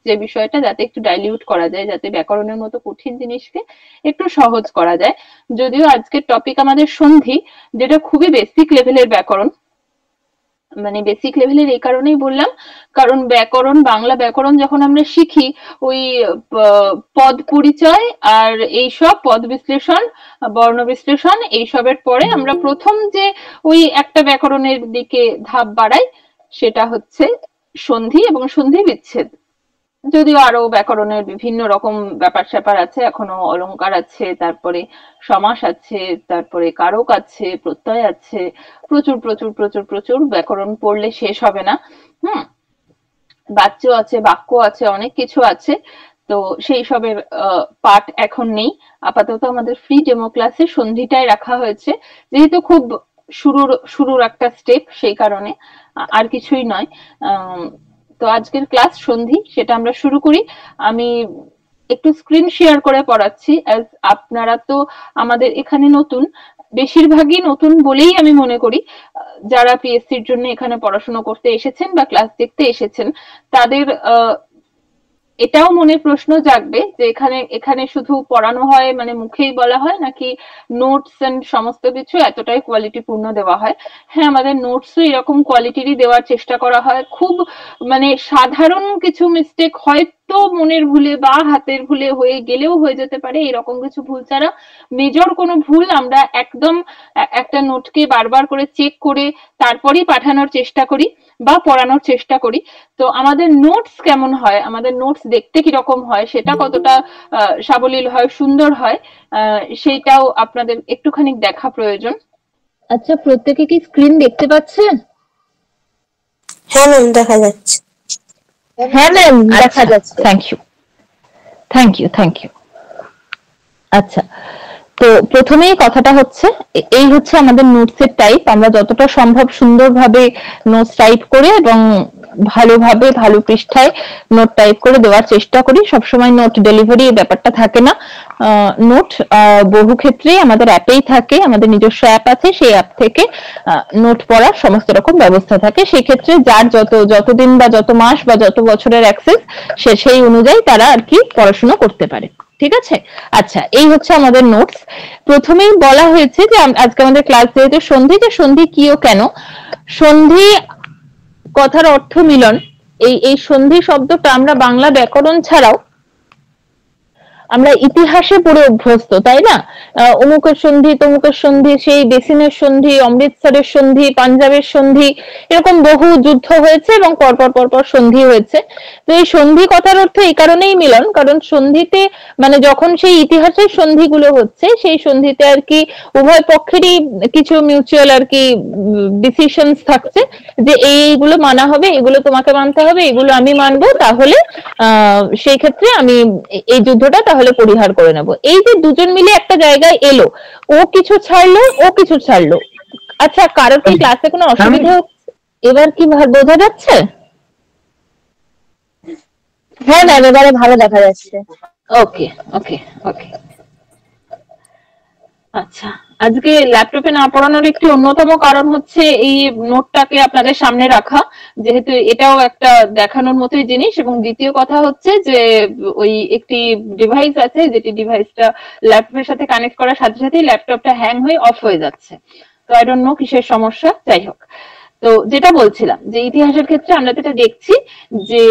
যে বিষয়টা যাতে একটু ডাইলিউট করা যায়, যাতে ব্যাকরণের মতো কঠিন জিনিসকে একটু সহজ করা যায়। যদিও আজকের টপিক আমাদের সন্ধি, যেটা খুবই বেসিক লেভেলের ব্যাকরণ। মানে বেসিক লেভেলের এই কারণেই বললাম, কারণ ব্যাকরণ, বাংলা ব্যাকরণ যখন আমরা শিখি, ওই পদ পরিচয় আর এইসব পদ বিশ্লেষণ, বর্ণ বিশ্লেষণ, এইসবের পরে আমরা প্রথম যে ওই একটা ব্যাকরণের দিকে ধাপ বাড়াই, সেটা হচ্ছে সন্ধি এবং সন্ধি বিচ্ছেদ। যদিও আরো ব্যাকরণের বিভিন্ন রকম ব্যাপার স্যাপার আছে, এখনো অলংকার আছে, তারপরে সমাস আছে, তারপরে কারক আছে, প্রত্যয় আছে, প্রচুর প্রচুর প্রচুর প্রচুর ব্যাকরণ পড়লে শেষ হবে না। হুম, বাচ্য আছে, বাক্য আছে, অনেক কিছু আছে। তো সেই সবের পাঠ এখন নেই। আপাতত আমাদের ফ্রি ডেমো ক্লাসে সন্ধিটাই রাখা হয়েছে, যেহেতু খুব শুরুর একটা স্টেপ, সেই কারণে, আর কিছুই নয়। তো আজকের ক্লাস সন্ধি, সেটা আমরা শুরু করি। আমি একটু স্ক্রিন শেয়ার করে পড়াচ্ছি, আপনারা তো আমাদের এখানে নতুন, বেশিরভাগই নতুন বলেই আমি মনে করি। যারা পিএসসির জন্য এখানে পড়াশোনা করতে এসেছেন বা ক্লাস দেখতে এসেছেন, তাদের এটাও মনে প্রশ্ন জাগবে যে এখানে এখানে শুধু পড়ানো হয়, মানে মুখেই বলা হয়, নাকি নোটস এন্ড সমস্ত কিছু এতটাই কোয়ালিটিপূর্ণ দেওয়া হয়। হ্যাঁ, আমাদের নোটসও এরকম কোয়ালিটিরই দেওয়ার চেষ্টা করা হয়। খুব মানে সাধারণ কিছু মিস্টেক হয়তো মনের ভুলে বা হাতের ভুলে হয়ে গেলেও হয়ে যেতে পারে, এরকম কিছু ভুল ছাড়া মেজর কোনো ভুল আমরা একদম একটা নোটকে বারবার করে চেক করে তারপরেই পাঠানোর চেষ্টা করি বা পড়ানোর চেষ্টা করি। তো আমাদের নোটস কেমন হয়, আমাদের নোটস দেখতে কিরকম হয়, সেটা কতটা সাবলীল হয়, সুন্দর হয়, সেইটাও আপনাদের একটুখানি দেখা প্রয়োজন। আচ্ছা, প্রত্যেকে কি স্ক্রিন দেখতে পাচ্ছেন? হ্যাঁ ম্যাম, দেখা যাচ্ছে। হ্যাঁ ম্যাম, দেখা যাচ্ছে। Thank you, thank you, thank you. আচ্ছা, তো প্রথমেই কথাটা হচ্ছে, এই হচ্ছে আমাদের নোটসের টাইপ। আমরা যতটা সম্ভব সুন্দরভাবে নোটস টাইপ করে এবং ভালোভাবে ভালো পৃষ্ঠায় নোট টাইপ করে দেওয়ার চেষ্টা করি। সবসময় নোট ডেলিভারি এই ব্যাপারটা থাকে না। নোট বহু ক্ষেত্রেই আমাদের অ্যাপেই থাকে, আমাদের নিজস্ব অ্যাপ আছে, সেই অ্যাপ থেকে নোট পড়ার সমস্ত রকম ব্যবস্থা থাকে। সেই ক্ষেত্রে যার যতদিন বা যত মাস বা যত বছরের অ্যাক্সেস, সেই অনুযায়ী তারা আর কি পড়াশোনা করতে পারে। ঠিক আছে? আচ্ছা, এই হচ্ছে আমাদের নোটস। প্রথমেই বলা হয়েছে যে আজকে আমাদের ক্লাস যেহেতু সন্ধি, যে সন্ধি কি ও কেন। সন্ধি কথার অর্থ মিলন। এই সন্ধি শব্দটা আমরা বাংলা ব্যাকরণ ছাড়াও আমরা ইতিহাসে পড়ে অভ্যস্ত, তাই না? অমুকের সন্ধি, তমুকের সন্ধি, সেই বেসিনের সন্ধি, অমৃতসরের সন্ধি, পাঞ্জাবের সন্ধি, এরকম বহু যুদ্ধ হয়েছে এবং পরপর সন্ধি হয়েছে। তো এই সন্ধি কথার অর্থ এই কারণেই মিলন, কারণ সন্ধিতে মানে যখন সেই ইতিহাসের সন্ধিগুলো হচ্ছে, সেই সন্ধিতে আর কি উভয় পক্ষেরই কিছু মিউচুয়াল আর কি ডিসিশনস থাকছে, যে এইগুলো মানা হবে, এগুলো তোমাকে মানতে হবে, এগুলো আমি মানবো, তাহলে সেই ক্ষেত্রে আমি এই যুদ্ধটা তাহলে পরিহার করে নেব। এই যে দুজন মিলে একটা জায়গায় এলো, ও কিছু ছাড়লো, ও কিছু ছাড়লো। আচ্ছা, কারোর কি ক্লাসে কোনো অসুবিধা হচ্ছে? এবার কি বোঝা যাচ্ছে? হ্যাঁ ম্যাম, এবারে ভালো দেখা যাচ্ছে। ওকে ওকে ওকে। আচ্ছা, আজকে ল্যাপটপে না পড়ানোর একটি অন্যতম কারণ হচ্ছে এই নোটটাকে আপনাদের সামনে রাখা, যেহেতু এটাও একটা দেখানোর মতোই জিনিস। এবং দ্বিতীয় কথা হচ্ছে যে ওই একটি ডিভাইস আছে, যেটি ডিভাইসটা ল্যাপটপের সাথে কানেক্ট করার সাথে সাথেই ল্যাপটপটা হ্যাং হয়ে অফ হয়ে যাচ্ছে। তো আই ডোন্ট নো কিসের সমস্যা, যাই হোক। তো যেটা বলছিলাম, যে ইতিহাসের ক্ষেত্রে আমরা যেটা দেখছি, যে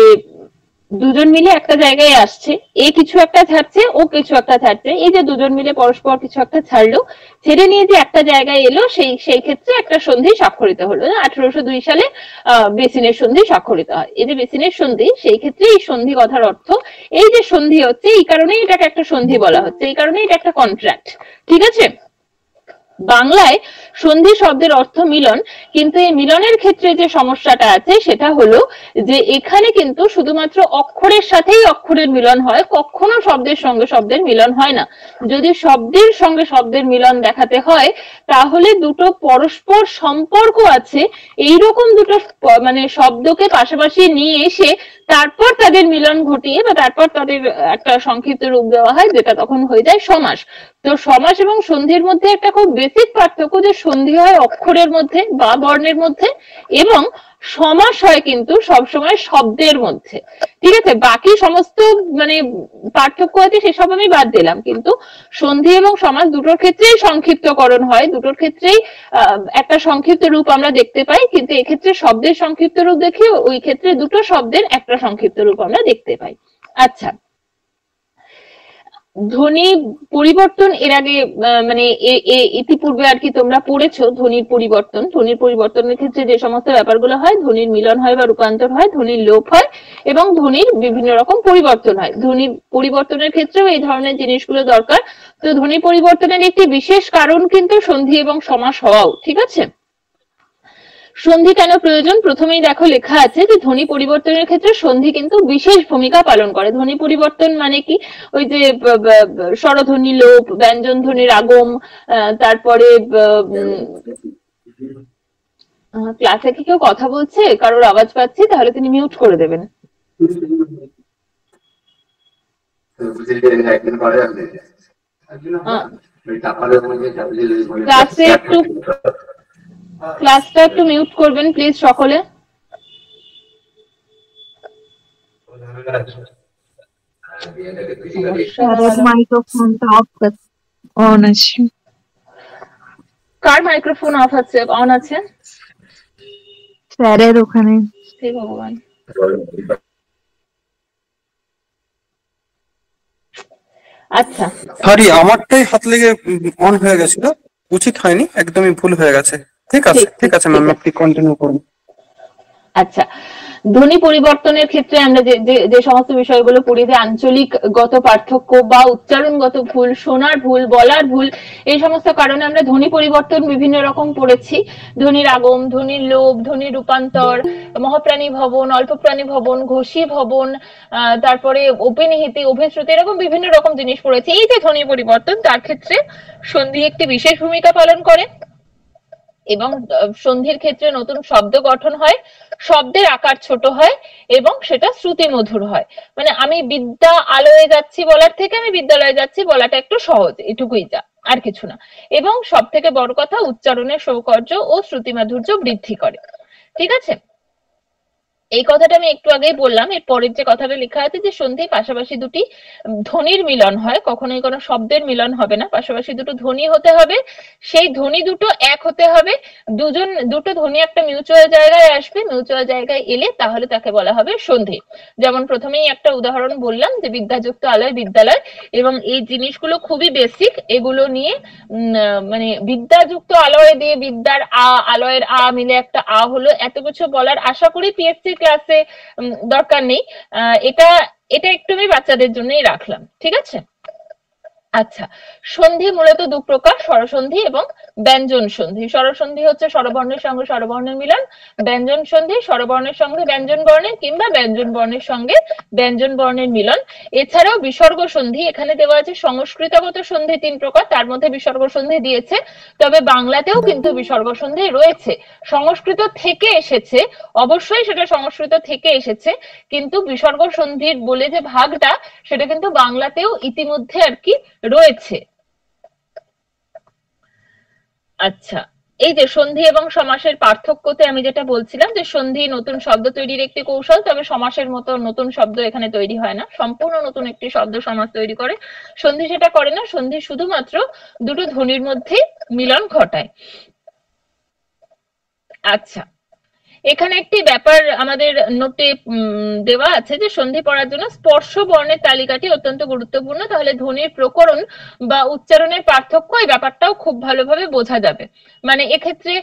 দুজন মিলে একটা জায়গায় আসছে, এ কিছু একটা ছাড়ছে, ও কিছু একটা ছাড়ছে। এই যে দুজন মিলে পরস্পর কিছু একটা ছাড়লো, ছেড়ে নিয়ে যে একটা জায়গায় এলো, সেই ক্ষেত্রে একটা সন্ধি স্বাক্ষরিত হলো। 1802 সালে বেসিনের সন্ধি স্বাক্ষরিত হয়। এই যে বেসিনের সন্ধি, সেই ক্ষেত্রে এই সন্ধি কথার অর্থ, এই যে সন্ধি হচ্ছে, এই কারণেই এটাকে একটা সন্ধি বলা হচ্ছে, এই কারণেই এটা একটা কন্ট্রাক্ট। ঠিক আছে? বাংলায় সন্ধি শব্দের অর্থ মিলন, কিন্তু এই মিলনের ক্ষেত্রে যে সমস্যাটা আছে সেটা হলো যে এখানে কিন্তু শুধুমাত্র অক্ষরের সাথেই অক্ষরের মিলন হয়, কখনো শব্দের সঙ্গে শব্দের মিলন হয় না। যদি শব্দের সঙ্গে শব্দের মিলন দেখাতে হয়, তাহলে দুটো পরস্পর সম্পর্ক আছে এইরকম দুটো মানে শব্দকে পাশাপাশি নিয়ে এসে তারপর তাদের মিলন ঘটিয়ে বা তারপর তাদের একটা সংক্ষিপ্ত রূপ দেওয়া হয়, যেটা তখন হয়ে যায় সমাস। তো সমাস এবং সন্ধির মধ্যে একটা খুব বেসিক পার্থক্য, যে সন্ধি হয় অক্ষরের মধ্যে বা বর্ণের মধ্যে, এবং সমাস হয় কিন্তু সবসময় শব্দের মধ্যে। ঠিক আছে, বাকি সমস্ত মানে পার্থক্য আছে সেসব আমি বাদ দিলাম, কিন্তু সন্ধি এবং সমাস দুটোর ক্ষেত্রেই সংক্ষিপ্তকরণ হয়, দুটোর ক্ষেত্রেই একটা সংক্ষিপ্ত রূপ আমরা দেখতে পাই, কিন্তু এক্ষেত্রে শব্দের সংক্ষিপ্ত রূপ দেখি, ওই ক্ষেত্রে দুটো শব্দের একটা সংক্ষিপ্ত রূপ আমরা দেখতে পাই। আচ্ছা, ধ্বনি পরিবর্তন এর আগে মানে ইতিপূর্বে আর কি তোমরা পড়েছো ধ্বনির পরিবর্তন। ধ্বনির পরিবর্তনের ক্ষেত্রে যে সমস্ত ব্যাপারগুলো হয়, ধ্বনির মিলন হয় বা রূপান্তর হয়, ধ্বনির লোপ হয় এবং ধ্বনির বিভিন্ন রকম পরিবর্তন হয়। ধ্বনি পরিবর্তনের ক্ষেত্রেও এই ধরনের জিনিসগুলো দরকার। তো ধ্বনি পরিবর্তনের একটি বিশেষ কারণ কিন্তু সন্ধি এবং সমাস হওয়াও। ঠিক আছে, সন্ধি কেন প্রয়োজন? প্রথমেই দেখো লেখা আছে যে ধ্বনি পরিবর্তনের ক্ষেত্রে সন্ধি কিন্তু বিশেষ ভূমিকা পালন করে। ধ্বনি পরিবর্তন মানে কি? ওই যে স্বরধ্বনি লোপ, ব্যঞ্জন ধ্বনির আগম, তারপরে ক্লাসে কি কেউ কথা বলছে, কারোর আওয়াজ পাচ্ছি, তাহলে তিনি মিউট করে দেবেন। ক্লাসটা একটু মিউট করবেন প্লিজ সকলে। মাইক্রোফোনটা অন আছে। কার মাইক্রোফোন অফ আছে, অন আছে? স্যারের ওখানে। হে ভগবান। আচ্ছা, সরি, আমারটাই হাত লেগে অন হয়ে গেছিল, উচিত হয়নি, একদমই ভুল হয়ে গেছে। ঠিক আছে, ঠিক আছে ম্যাম, আপনি কন্টিনিউ করুন। আচ্ছা, ধ্বনি পরিবর্তনের ক্ষেত্রে আমরা যে সমস্ত বিষয়গুলো পড়ি, যে আঞ্চলিক গত পার্থক্য বা উচ্চারণগত ভুল, শোনার ভুল, বলার ভুল, এই সমস্ত কারণে আমরা ধ্বনি পরিবর্তন বিভিন্ন রকম পড়েছি। ধ্বনির আগম, ধ্বনির লোপ, ধ্বনির রূপান্তর, মহাপ্রাণী ভবন, অল্পপ্রাণী ভবন, ঘোষী ভবন, তারপরে অভিনিহিতি, অভিশ্রুতি, এরকম বিভিন্ন রকম জিনিস পড়েছি। এই যে ধ্বনি পরিবর্তন, তার ক্ষেত্রে সন্ধি একটি বিশেষ ভূমিকা পালন করে এবং সন্ধির ক্ষেত্রে নতুন শব্দ গঠন হয়, শব্দের আকার ছোট হয় এবং সেটা শ্রুতি মধুর হয়। মানে আমি বিদ্যা আলোয় যাচ্ছি বলার থেকে আমি বিদ্যালয়ে যাচ্ছি বলাটা একটু সহজ, এটুকুই যা, আর কিছু না। এবং সব থেকে বড় কথা, উচ্চারণের সৌকর্য ও শ্রুতি মাধুর্য বৃদ্ধি করে। ঠিক আছে, এই কথাটা আমি একটু আগেই বললাম। এর পরের যে কথাটা লেখা আছে যে সন্ধি পাশাপাশি দুটি ধ্বনির মিলন হয়, কখনোই কোনো শব্দের মিলন হবে না, পাশাপাশি দুটো ধ্বনি হতে হবে, সেই ধ্বনি দুটো এক হতে হবে, দুটো ধ্বনি একটা মিউচুয়াল জায়গায় আসবে, মিউচুয়াল জায়গায় এলে তাহলে তাকে বলা হবে সন্ধি। যেমন প্রথমেই একটা উদাহরণ বললাম যে বিদ্যাযুক্ত আলয় বিদ্যালয়, এবং এই জিনিসগুলো খুবই বেসিক, এগুলো নিয়ে মানে বিদ্যাযুক্ত আলয় দিয়ে বিদ্যার আলয়ের মিলে একটা হলো, এত কিছু বলার আশা করি পিএসসি ক্লাসে দরকার নেই। এটা একটু আমি বাচ্চাদের জন্যই রাখলাম। ঠিক আছে, আচ্ছা, সন্ধি মূলত দু প্রকার, স্বরসন্ধি এবং ব্যঞ্জন সন্ধি। স্বরসন্ধি হচ্ছে স্বরবর্ণের সঙ্গে স্বরবর্ণের মিলন, ব্যঞ্জন সন্ধি স্বরবর্ণের সঙ্গে ব্যঞ্জন বর্ণের কিংবা ব্যঞ্জন বর্ণের সঙ্গে ব্যঞ্জন বর্ণের মিলন। এছাড়াও বিসর্গ সন্ধি, এখানে দেওয়া আছে সংস্কৃতগত সন্ধি 3 প্রকার, তার মধ্যে বিসর্গ সন্ধি দিয়েছে, তবে বাংলাতেও কিন্তু বিসর্গ সন্ধি রয়েছে। সংস্কৃত থেকে এসেছে, অবশ্যই সেটা সংস্কৃত থেকে এসেছে, কিন্তু বিসর্গ সন্ধির বলে যে ভাগটা, সেটা কিন্তু বাংলাতেও ইতিমধ্যে আর কি রয়েছে। আচ্ছা, এই যে সন্ধি এবং সমাসের পার্থক্যতে আমি যেটা বলছিলাম যে সন্ধি নতুন শব্দ তৈরির একটি কৌশল, তবে সমাসের মতো নতুন শব্দ এখানে তৈরি হয় না, সম্পূর্ণ নতুন একটি শব্দ সমাস তৈরি করে। সন্ধি সেটা করে না, সন্ধি শুধুমাত্র দুটো ধ্বনির মধ্যে মিলন ঘটায়। আচ্ছা, এখানে একটি ব্যাপার আমাদের নোটে দেওয়া আছে যে সন্ধি পড়ার জন্য স্পর্শ বর্ণের তালিকাটি অত্যন্ত গুরুত্বপূর্ণ, তাহলে ধ্বনির প্রকরণ বা উচ্চারণের পার্থক্য, এই ব্যাপারটাও খুব ভালোভাবে বোঝা যাবে। মানে এক্ষেত্রে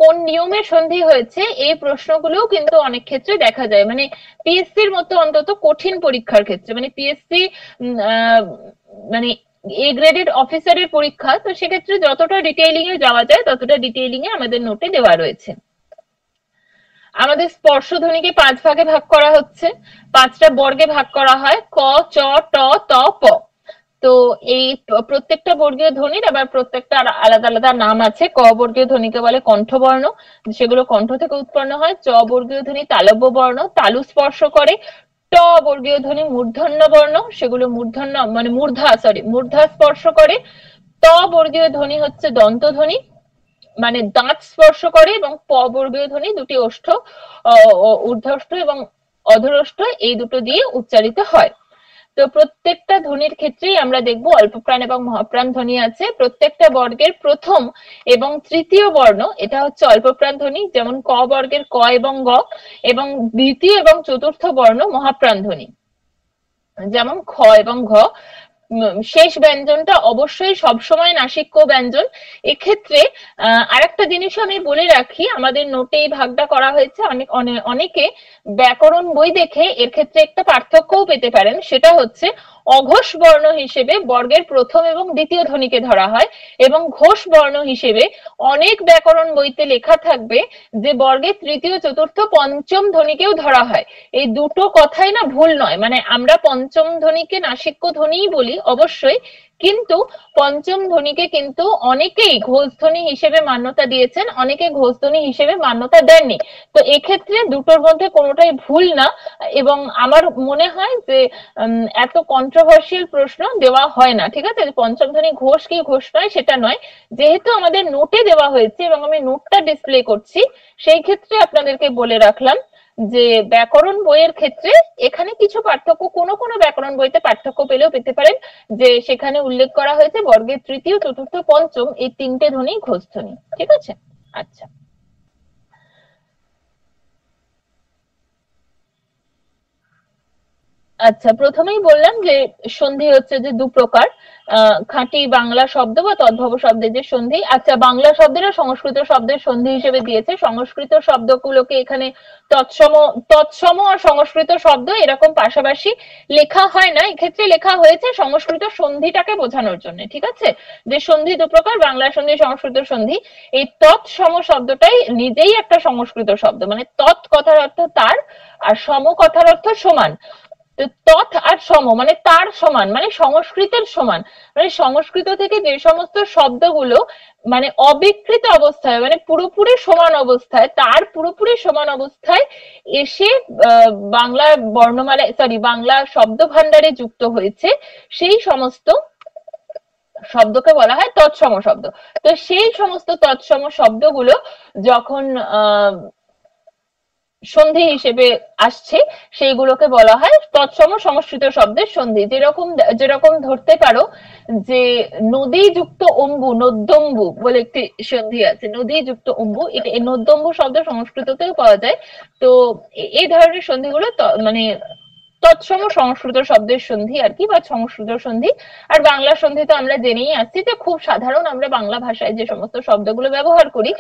কোন নিয়মে সন্ধি হয়েছে, এই প্রশ্নগুলোও কিন্তু অনেক ক্ষেত্রে দেখা যায়, মানে পিএসসির মতো অন্তত কঠিন পরীক্ষার ক্ষেত্রে, মানে পিএসসি মানে এ গ্রেডেড অফিসারের পরীক্ষা, তো সেক্ষেত্রে যতটা ডিটেইলিং এ যাওয়া যায় ততটা ডিটেইলিং এ আমাদের নোটে দেওয়া রয়েছে। আমাদের স্পর্শধ্বনিকে 5 ভাগে ভাগ করা হচ্ছে, 5টা বর্গে ভাগ করা হয়, ক, চ, ট, ত, প। তো এই প্রত্যেকটা বর্গীয় ধ্বনির আবার প্রত্যেকটা আলাদা আলাদা নাম আছে। ক বর্গীয় ধ্বনিকে বলে কণ্ঠবর্ণ, সেগুলো কণ্ঠ থেকে উৎপন্ন হয়। চ বর্গীয় ধ্বনি তালব্য বর্ণ, তালু স্পর্শ করে। ট বর্গীয় ধ্বনি মূর্ধন্য বর্ণ, সেগুলো মূর্ধন্য মানে মূর্ধা স্পর্শ করে। ত বর্গীয় ধ্বনি হচ্ছে দন্ত ধ্বনি, মানে দাঁত স্পর্শ করে। এবং প বর্গীয় ধ্বনি দুটি ওষ্ঠ, ঊর্ধ্বষ্ঠ এবং অধরষ্ঠ, এই দুটো দিয়ে উচ্চারিত হয়। তো প্রত্যেকটা ধ্বনির ক্ষেত্রেই আমরা দেখব অল্পপ্রাণ এবং মহাপ্রাণ ধ্বনি আছে। প্রত্যেকটা বর্গের প্রথম এবং তৃতীয় বর্ণ এটা হচ্ছে অল্পপ্রাণ ধ্বনি, যেমন ক বর্গের ক এবং গ, এবং দ্বিতীয় এবং চতুর্থ বর্ণ মহাপ্রাণ ধ্বনি, যেমন খ এবং ঘ। শেষ ব্যঞ্জনটা অবশ্যই সবসময় নাসিক্য ব্যঞ্জন। এক্ষেত্রে আরেকটা জিনিস আমি বলে রাখি, আমাদের নোটে এই ভাগটা করা হয়েছে। অনেকে ব্যাকরণ বই দেখে এর ক্ষেত্রে একটা পার্থক্যও পেতে পারেন, সেটা হচ্ছে অঘোষ বর্ণ হিসেবে বর্গের প্রথম এবং দ্বিতীয় ধ্বনিকে ধরা হয়, এবং ঘোষ বর্ণ হিসেবে অনেক ব্যাকরণ বইতে লেখা থাকবে যে বর্গের তৃতীয় চতুর্থ পঞ্চম ধ্বনিকেও ধরা হয়। এই দুটো কথাই না ভুল নয়, মানে আমরা পঞ্চম ধ্বনিকে নাসিক্য ধ্বনিই বলি অবশ্যই, কিন্তু পঞ্চম ধ্বনিকে কিন্তু অনেকেই ঘোষ ধ্বনি হিসেবে মান্যতা দিয়েছেন, অনেকে ঘোষ ধ্বনি হিসেবে মান্যতা দেননি। তো এক্ষেত্রে দুটোর মধ্যে কোনোটাই ভুল না, এবং আমার মনে হয় যে এত কন্ট্রোভার্সিয়াল প্রশ্ন দেওয়া হয় না। ঠিক আছে, পঞ্চম ধ্বনি ঘোষ কি ঘোষ নয় সেটা নয়, যেহেতু আমাদের নোটে দেওয়া হয়েছে এবং আমি নোটটা ডিসপ্লে করছি, সেই ক্ষেত্রে আপনাদেরকে বলে রাখলাম যে ব্যাকরণ বইয়ের ক্ষেত্রে এখানে কিছু পার্থক্য, কোনো কোনো ব্যাকরণ বইতে পার্থক্য পেলেও পেতে পারেন, যে সেখানে উল্লেখ করা হয়েছে বর্গের তৃতীয় চতুর্থ পঞ্চম এই তিনটে ধ্বনি ঘোষ ধ্বনি। ঠিক আছে, আচ্ছা। আচ্ছা, প্রথমেই বললাম যে সন্ধি হচ্ছে যে দু প্রকার, খাঁটি বাংলা শব্দ বা তদ্ভব শব্দের যে সন্ধি। আচ্ছা, বাংলা শব্দেরা সংস্কৃত শব্দের সন্ধি হিসেবে দিয়েছে। সংস্কৃত শব্দগুলোকে এখানে তৎসম আর সংস্কৃত শব্দ এরকম পাশাপাশি লেখা হয় না, এক্ষেত্রে লেখা হয়েছে সংস্কৃত সন্ধিটাকে বোঝানোর জন্য। ঠিক আছে, যে সন্ধি দু প্রকার, বাংলা সন্ধি সংস্কৃত সন্ধি। এই তৎসম শব্দটাই নিজেই একটা সংস্কৃত শব্দ, মানে তৎ কথার অর্থ তার, আর সম কথার অর্থ সমান। তৎ আর সম মানে তার সমান, মানে সংস্কৃতের সমান, মানে সংস্কৃত থেকে যে সমস্ত শব্দগুলো মানে অবিকৃত অবস্থায়, মানে পুরোপুরি সমান অবস্থায়, তার পুরোপুরি সমান অবস্থায় এসে বাংলা বর্ণমালা বাংলা শব্দ ভান্ডারে যুক্ত হয়েছে, সেই সমস্ত শব্দকে বলা হয় তৎসম শব্দ। তো সেই সমস্ত তৎসম শব্দগুলো যখন সন্ধি হিসেবে আসছে, সেইগুলোকে বলা হয় তৎসম সংস্কৃত শব্দের সন্ধি। যেরকম ধরতে পারো যে নদী যুক্ত অম্বু, নদ্যম্বু বলে একটি সন্ধি আছে, নদী যুক্ত অম্বু, এটা এই নদ্যম্বু শব্দ সংস্কৃততেও পাওয়া যায়। তো এই ধরনের সন্ধিগুলো মানে তৎসম সংস্কৃত শব্দের সন্ধি আর কি, বা সংস্কৃত সন্ধি। আর বাংলা সন্ধি তো আমরা জেনেই আসছি যে খুব সাধারণ, আমরা বাংলা ভাষায় যে সমস্ত শব্দগুলো ব্যবহার করি,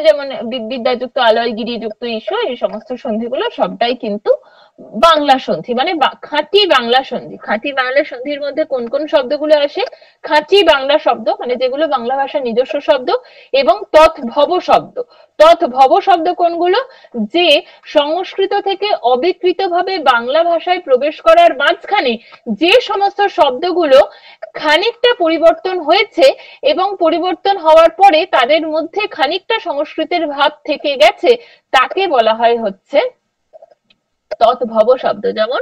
যেমন বিদ্যাযুক্ত আলয়, গিরিযুক্ত ঈশ্বর, এই সমস্ত সন্ধিগুলো সবটাই কিন্তু বাংলা সন্ধি, মানে খাঁটি বাংলা সন্ধি। খাঁটি বাংলা সন্ধির মধ্যে কোন কোন শব্দগুলো আসে? খাঁটি বাংলা শব্দ মানে যেগুলো বাংলা ভাষার নিজস্ব শব্দ, এবং তৎভব শব্দ। তৎভব শব্দ কোনগুলো? যে সংস্কৃত থেকে অবিকৃতভাবে বাংলা ভাষায় প্রবেশ করার মাঝখানে যে সমস্ত শব্দগুলো খানিকটা পরিবর্তন হয়েছে, এবং পরিবর্তন হওয়ার পরে তাদের মধ্যে খানিকটা সংস্কৃতের ভাব থেকে গেছে, তাকে বলা হয় হচ্ছে তৎভব শব্দ। যেমন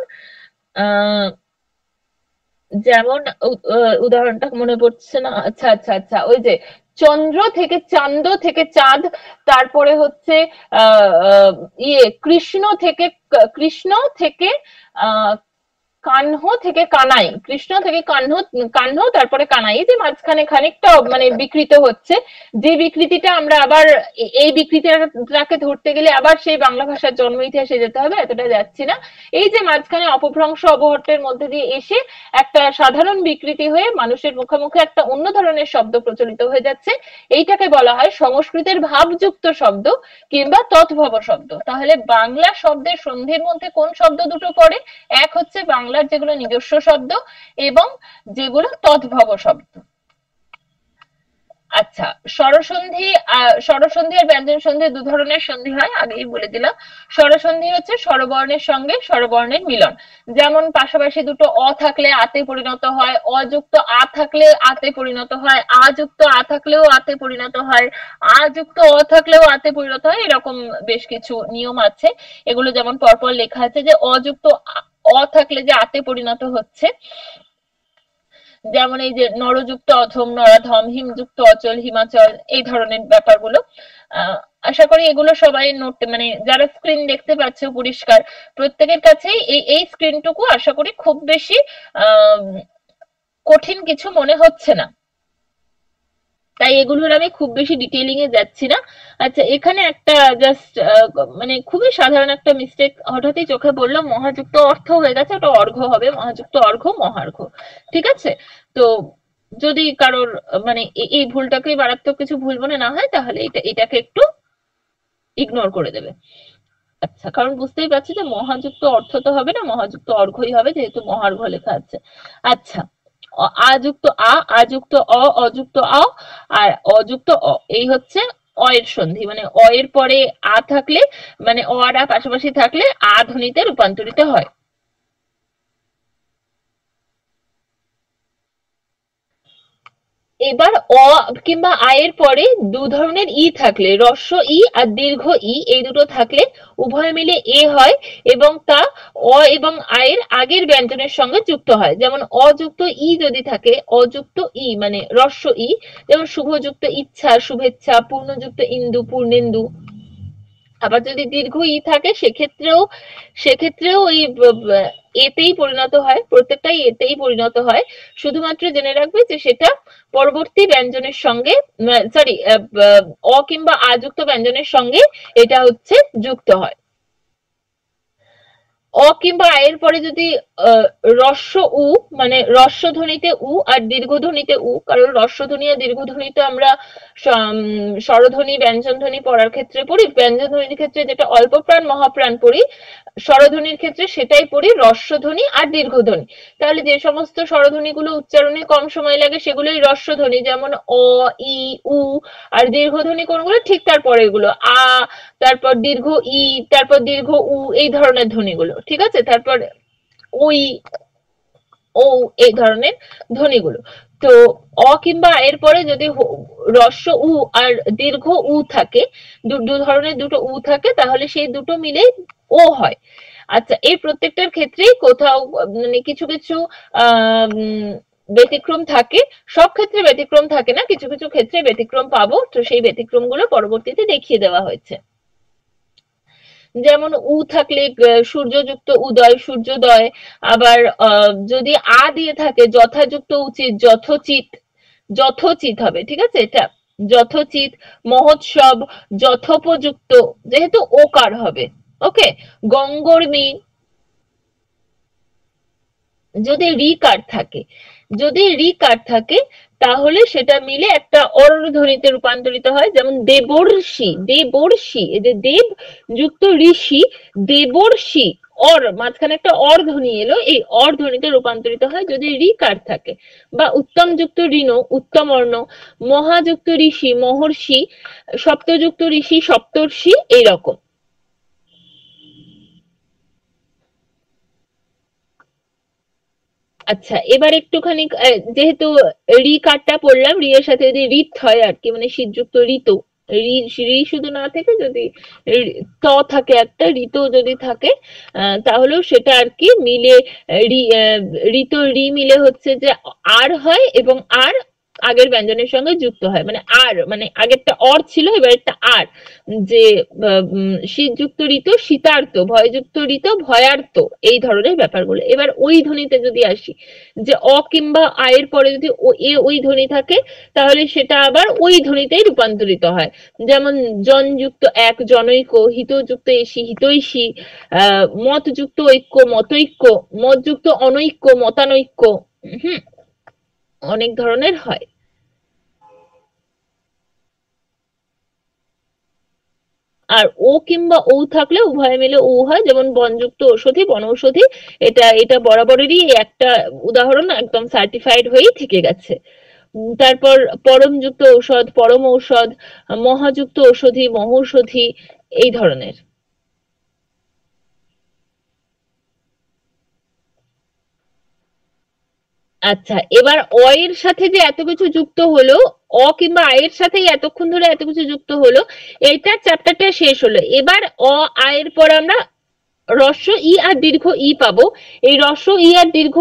উদাহরণটা মনে পড়ছে না। আচ্ছা আচ্ছা আচ্ছা, ওই যে চন্দ্র থেকে চান্দ থেকে চাঁদ, তারপরে হচ্ছে কৃষ্ণ থেকে কাহ্ন থেকে কানাই, কৃষ্ণ থেকে কাহ্ন তারপরে কানাই, যে মাঝখানে খানিকটা মানে বিকৃত হচ্ছে, যে বিকৃতিটা আমরা আবার এই বিকৃতিটাকে ধরতে গেলে আবার সেই বাংলা ভাষার জন্ম ইতিহাসে যেতে হবে, এতটা যাচ্ছি না। এই যে মাঝখানে অপভ্রংশ অবহট্টের মধ্যে দিয়ে এসে একটা সাধারণ বিকৃতি হয়ে মানুষের মুখে মুখে একটা অন্য ধরনের শব্দ প্রচলিত হয়ে যাচ্ছে, এইটাকে বলা হয় সংস্কৃতের ভাবযুক্ত শব্দ কিংবা তৎভব শব্দ। তাহলে বাংলা শব্দের সন্ধির মধ্যে কোন শব্দ দুটো পড়ে? এক হচ্ছে বাংলার যেগুলো নিজস্ব শব্দ, এবং যেগুলো তৎভব শব্দ। আচ্ছা, আচ্ছা, স্বরসন্ধি স্বরসন্ধি আর ব্যঞ্জন সন্ধি দু ধরনের সন্ধি হয়, আগেই বলে দিলাম। স্বরসন্ধি হচ্ছে স্বরবর্ণের সঙ্গে স্বরবর্ণের মিলন, যেমন পাশাপাশি দুটো অ থাকলে আতে পরিণত হয়, অযুক্ত আ থাকলে আতে পরিণত হয়, আ যুক্ত আ থাকলেও আতে পরিণত হয়, আ যুক্ত অ থাকলেও আতে পরিণত হয়। এরকম বেশ কিছু নিয়ম আছে, এগুলো যেমন পরপর লেখা আছে যে অযুক্ত অ থাকলে যে আতে পরিণত হচ্ছে, যেমন এই যে নরযুক্ত অধম, নরাধম, হিমযুক্ত অচল, হিমাচল, এই ধরনের ব্যাপারগুলো। আশা করি এগুলো সবাই নোট, মানে যারা স্ক্রিন দেখতে পাচ্ছে পরিষ্কার, প্রত্যেকের কাছেই এই স্ক্রিনটুকু আশা করি খুব বেশি কঠিন কিছু মনে হচ্ছে না, তাই এগুলোর আমি খুব বেশি ডিটেইলিং এ যাচ্ছি না। আচ্ছা, এখানে একটা জাস্ট মানে খুবই সাধারণ একটা মিস্টেক হঠাৎই চোখে পড়লো, মহাযুক্ত অর্থ হয়ে গেছে, ওটা অর্ঘ্য হবে, মহাযুক্ত অর্ঘ্য মহার্ঘ্য, ঠিক আছে? তো যদি কারোর মানে এই ভুলটাকে মারাত্মক কিছু ভুল মনে না হয়, তাহলে এটাকে একটু ইগনোর করে দেবে। আচ্ছা, কারণ বুঝতেই পারছি যে মহাযুক্ত অর্থ তো হবে না, মহাযুক্ত অর্ঘ্যই হবে, যেহেতু মহার্ঘ্য লেখা আছে। আচ্ছা, আযুক্ত আ, আযুক্ত অ, অযুক্ত আ আর অযুক্ত অ, এই হচ্ছে অ এর সন্ধি, মানে অ এর পরে আ থাকলে, মানে অ আর আ পাশাপাশি থাকলে আ ধ্বনিতে রূপান্তরিত হয়। এবার অ কিংবা আ এর পরে দু ধরনের ই থাকলে, হ্রস্ব ই আর দীর্ঘ ই, এই দুটো থাকলে উভয় মিলে এ হয় এবং তা অ এবং আ এর আগের ব্যঞ্জনের সঙ্গে যুক্ত হয়। যেমন অযুক্ত ই যদি থাকে, অযুক্ত ই মানে হ্রস্ব ই, যেমন শুভযুক্ত ইচ্ছা, শুভেচ্ছা, পূর্ণযুক্ত ইন্দু, পূর্ণেন্দু। আবার যদি দীর্ঘ ই থাকে, সেক্ষেত্রেও ওই এতেই পরিণত হয়, প্রত্যেকটাই এতেই পরিণত হয়। শুধুমাত্র জেনে রাখবে যে সেটা পরবর্তী ব্যঞ্জনের সঙ্গে, সরি, অ কিংবা আযুক্ত ব্যঞ্জনের সঙ্গে এটা হচ্ছে যুক্ত হয়। অ কিংবা আ এর পরে যদি হ্রস্ব উ, মানে হ্রস্ব ধ্বনিতে উ আর দীর্ঘ ধ্বনিতে উ, কারণ হ্রস্ব ধ্বনি আর দীর্ঘ ধ্বনি তো আমরা স্বরধ্বনি ব্যঞ্জন ধ্বনি পড়ার ক্ষেত্রে পড়ি, ব্যঞ্জন ধ্বনির ক্ষেত্রে যেটা অল্প প্রাণ মহাপ্রাণ পড়ি, স্বরধ্বনির ক্ষেত্রে সেটাই পড়ি হ্রস্ব ধ্বনি আর দীর্ঘ ধ্বনি। তাহলে যে সমস্ত স্বরধ্বনিগুলো উচ্চারণে কম সময় লাগে সেগুলোই হ্রস্ব ধ্বনি, যেমন অ, ই, উ। আর দীর্ঘ ধ্বনি কোনগুলো, ঠিক তারপরে এগুলো আ, তারপর দীর্ঘ ই, তারপর দীর্ঘ উ, এই ধরনের ধ্বনিগুলো, ঠিক আছে? তারপর ওই, ও, এই ধরনের ধ্বনিগুলো। তো অ কিংবা এর পরে যদি হ্রস্ব উ আর দীর্ঘ উ থাকে, দু ধরনের দুটো উ থাকে, তাহলে সেই দুটো মিলে ও হয়। আচ্ছা, এই প্রত্যেকটার ক্ষেত্রেই কোথাও মানে কিছু কিছু ব্যতিক্রম থাকে, সব ক্ষেত্রে ব্যতিক্রম থাকে না, কিছু কিছু ক্ষেত্রে ব্যতিক্রম পাবো, তো সেই ব্যতিক্রমগুলো পরবর্তীতে দেখিয়ে দেওয়া হয়েছে। যেমন উ থাকলে সূর্যযুক্ত উদয়, সূর্যোদয়। আবার যদি আ দিয়ে থাকে, যথাযুক্ত উচিত, যথোচিত, যথোচিত হবে, ঠিক আছে? এটা যথোচিত, মহোৎসব, যথোপযুক্ত, যেহেতু ওকার হবে, ওকে। গঙ্গর্মী। যদি রি কার থাকে, যদি রি কার থাকে, তাহলে সেটা মিলে একটা অর ধ্বনিতে রূপান্তরিত হয়, যেমন দেবর্ষি, দেবর্ষি, এই যে দেব যুক্ত ঋষি, দেবর্ষি, অর মাঝখানে একটা অর ধ্বনি এলো, এই অর ধ্বনিতে রূপান্তরিত হয় যদি রি কার থাকে। বা উত্তম যুক্ত ঋণ, উত্তম অর্ণ, মহাযুক্ত ঋষি, মহর্ষি, সপ্তযুক্ত ঋষি, সপ্তর্ষি, এইরকম। আচ্ছা, এবার একটুখানি যেহেতু রি কারটা পড়লাম, রি এর সাথে যদি ঋত হয় আর কি, মানে শীতযুক্ত ঋতু, রি শুধু না থেকে যদি ত থাকে একটা, ঋতু যদি থাকে, তাহলেও সেটা আর কি মিলে ঋত রি মিলে হচ্ছে যে আর হয়, এবং আর আগের ব্যঞ্জনের সঙ্গে যুক্ত হয়, মানে আর, মানে আগেরটা অর ছিল, এবার একটা আর, যে শীতযুক্ত ঋতু, শীতার্ত, ভয়যুক্ত ঋতু, ভয়ার্ত, এই ধরনের ব্যাপারগুলো। এবার ওই ধ্বনিতে যদি আসি, যে অ কিংবা আয়ের পরে যদি ওই ধ্বনি থাকে, তাহলে সেটা আবার ওই ধ্বনিতেই রূপান্তরিত হয়। যেমন জনযুক্ত এক, জনৈক, হিতযুক্ত এসি, হিতৈষী, মতযুক্ত ঐক্য, মতৈক্য, মতযুক্ত অনৈক্য, মতানৈক্য। অনেক ধরনের হয়। আর ও কিংবা ও থাকলে উভয় মিলে ও হয়, যেমন বনযুক্ত ঔষধি, বনৌষধি, এটা বরাবরেরই একটা উদাহরণ, একদম সার্টিফাইড হয়েই থেকে গেছে। তারপর পরমযুক্ত ঔষধ, পরম ঔষধ, মহাযুক্ত ঔষধি, মহৌষধি, এই ধরনের। আচ্ছা, এবার অ এর সাথে যে এত কিছু যুক্ত হলো, অ কিংবা আয়ের সাথেই এতক্ষণ ধরে এত কিছু যুক্ত হলো, এইটা চ্যাপ্টারটা শেষ হলো। এবার অ আয়ের পর আমরা হ্রস্ব ই আর দীর্ঘ ই পাবো। এই হ্রস্ব ই আর দীর্ঘ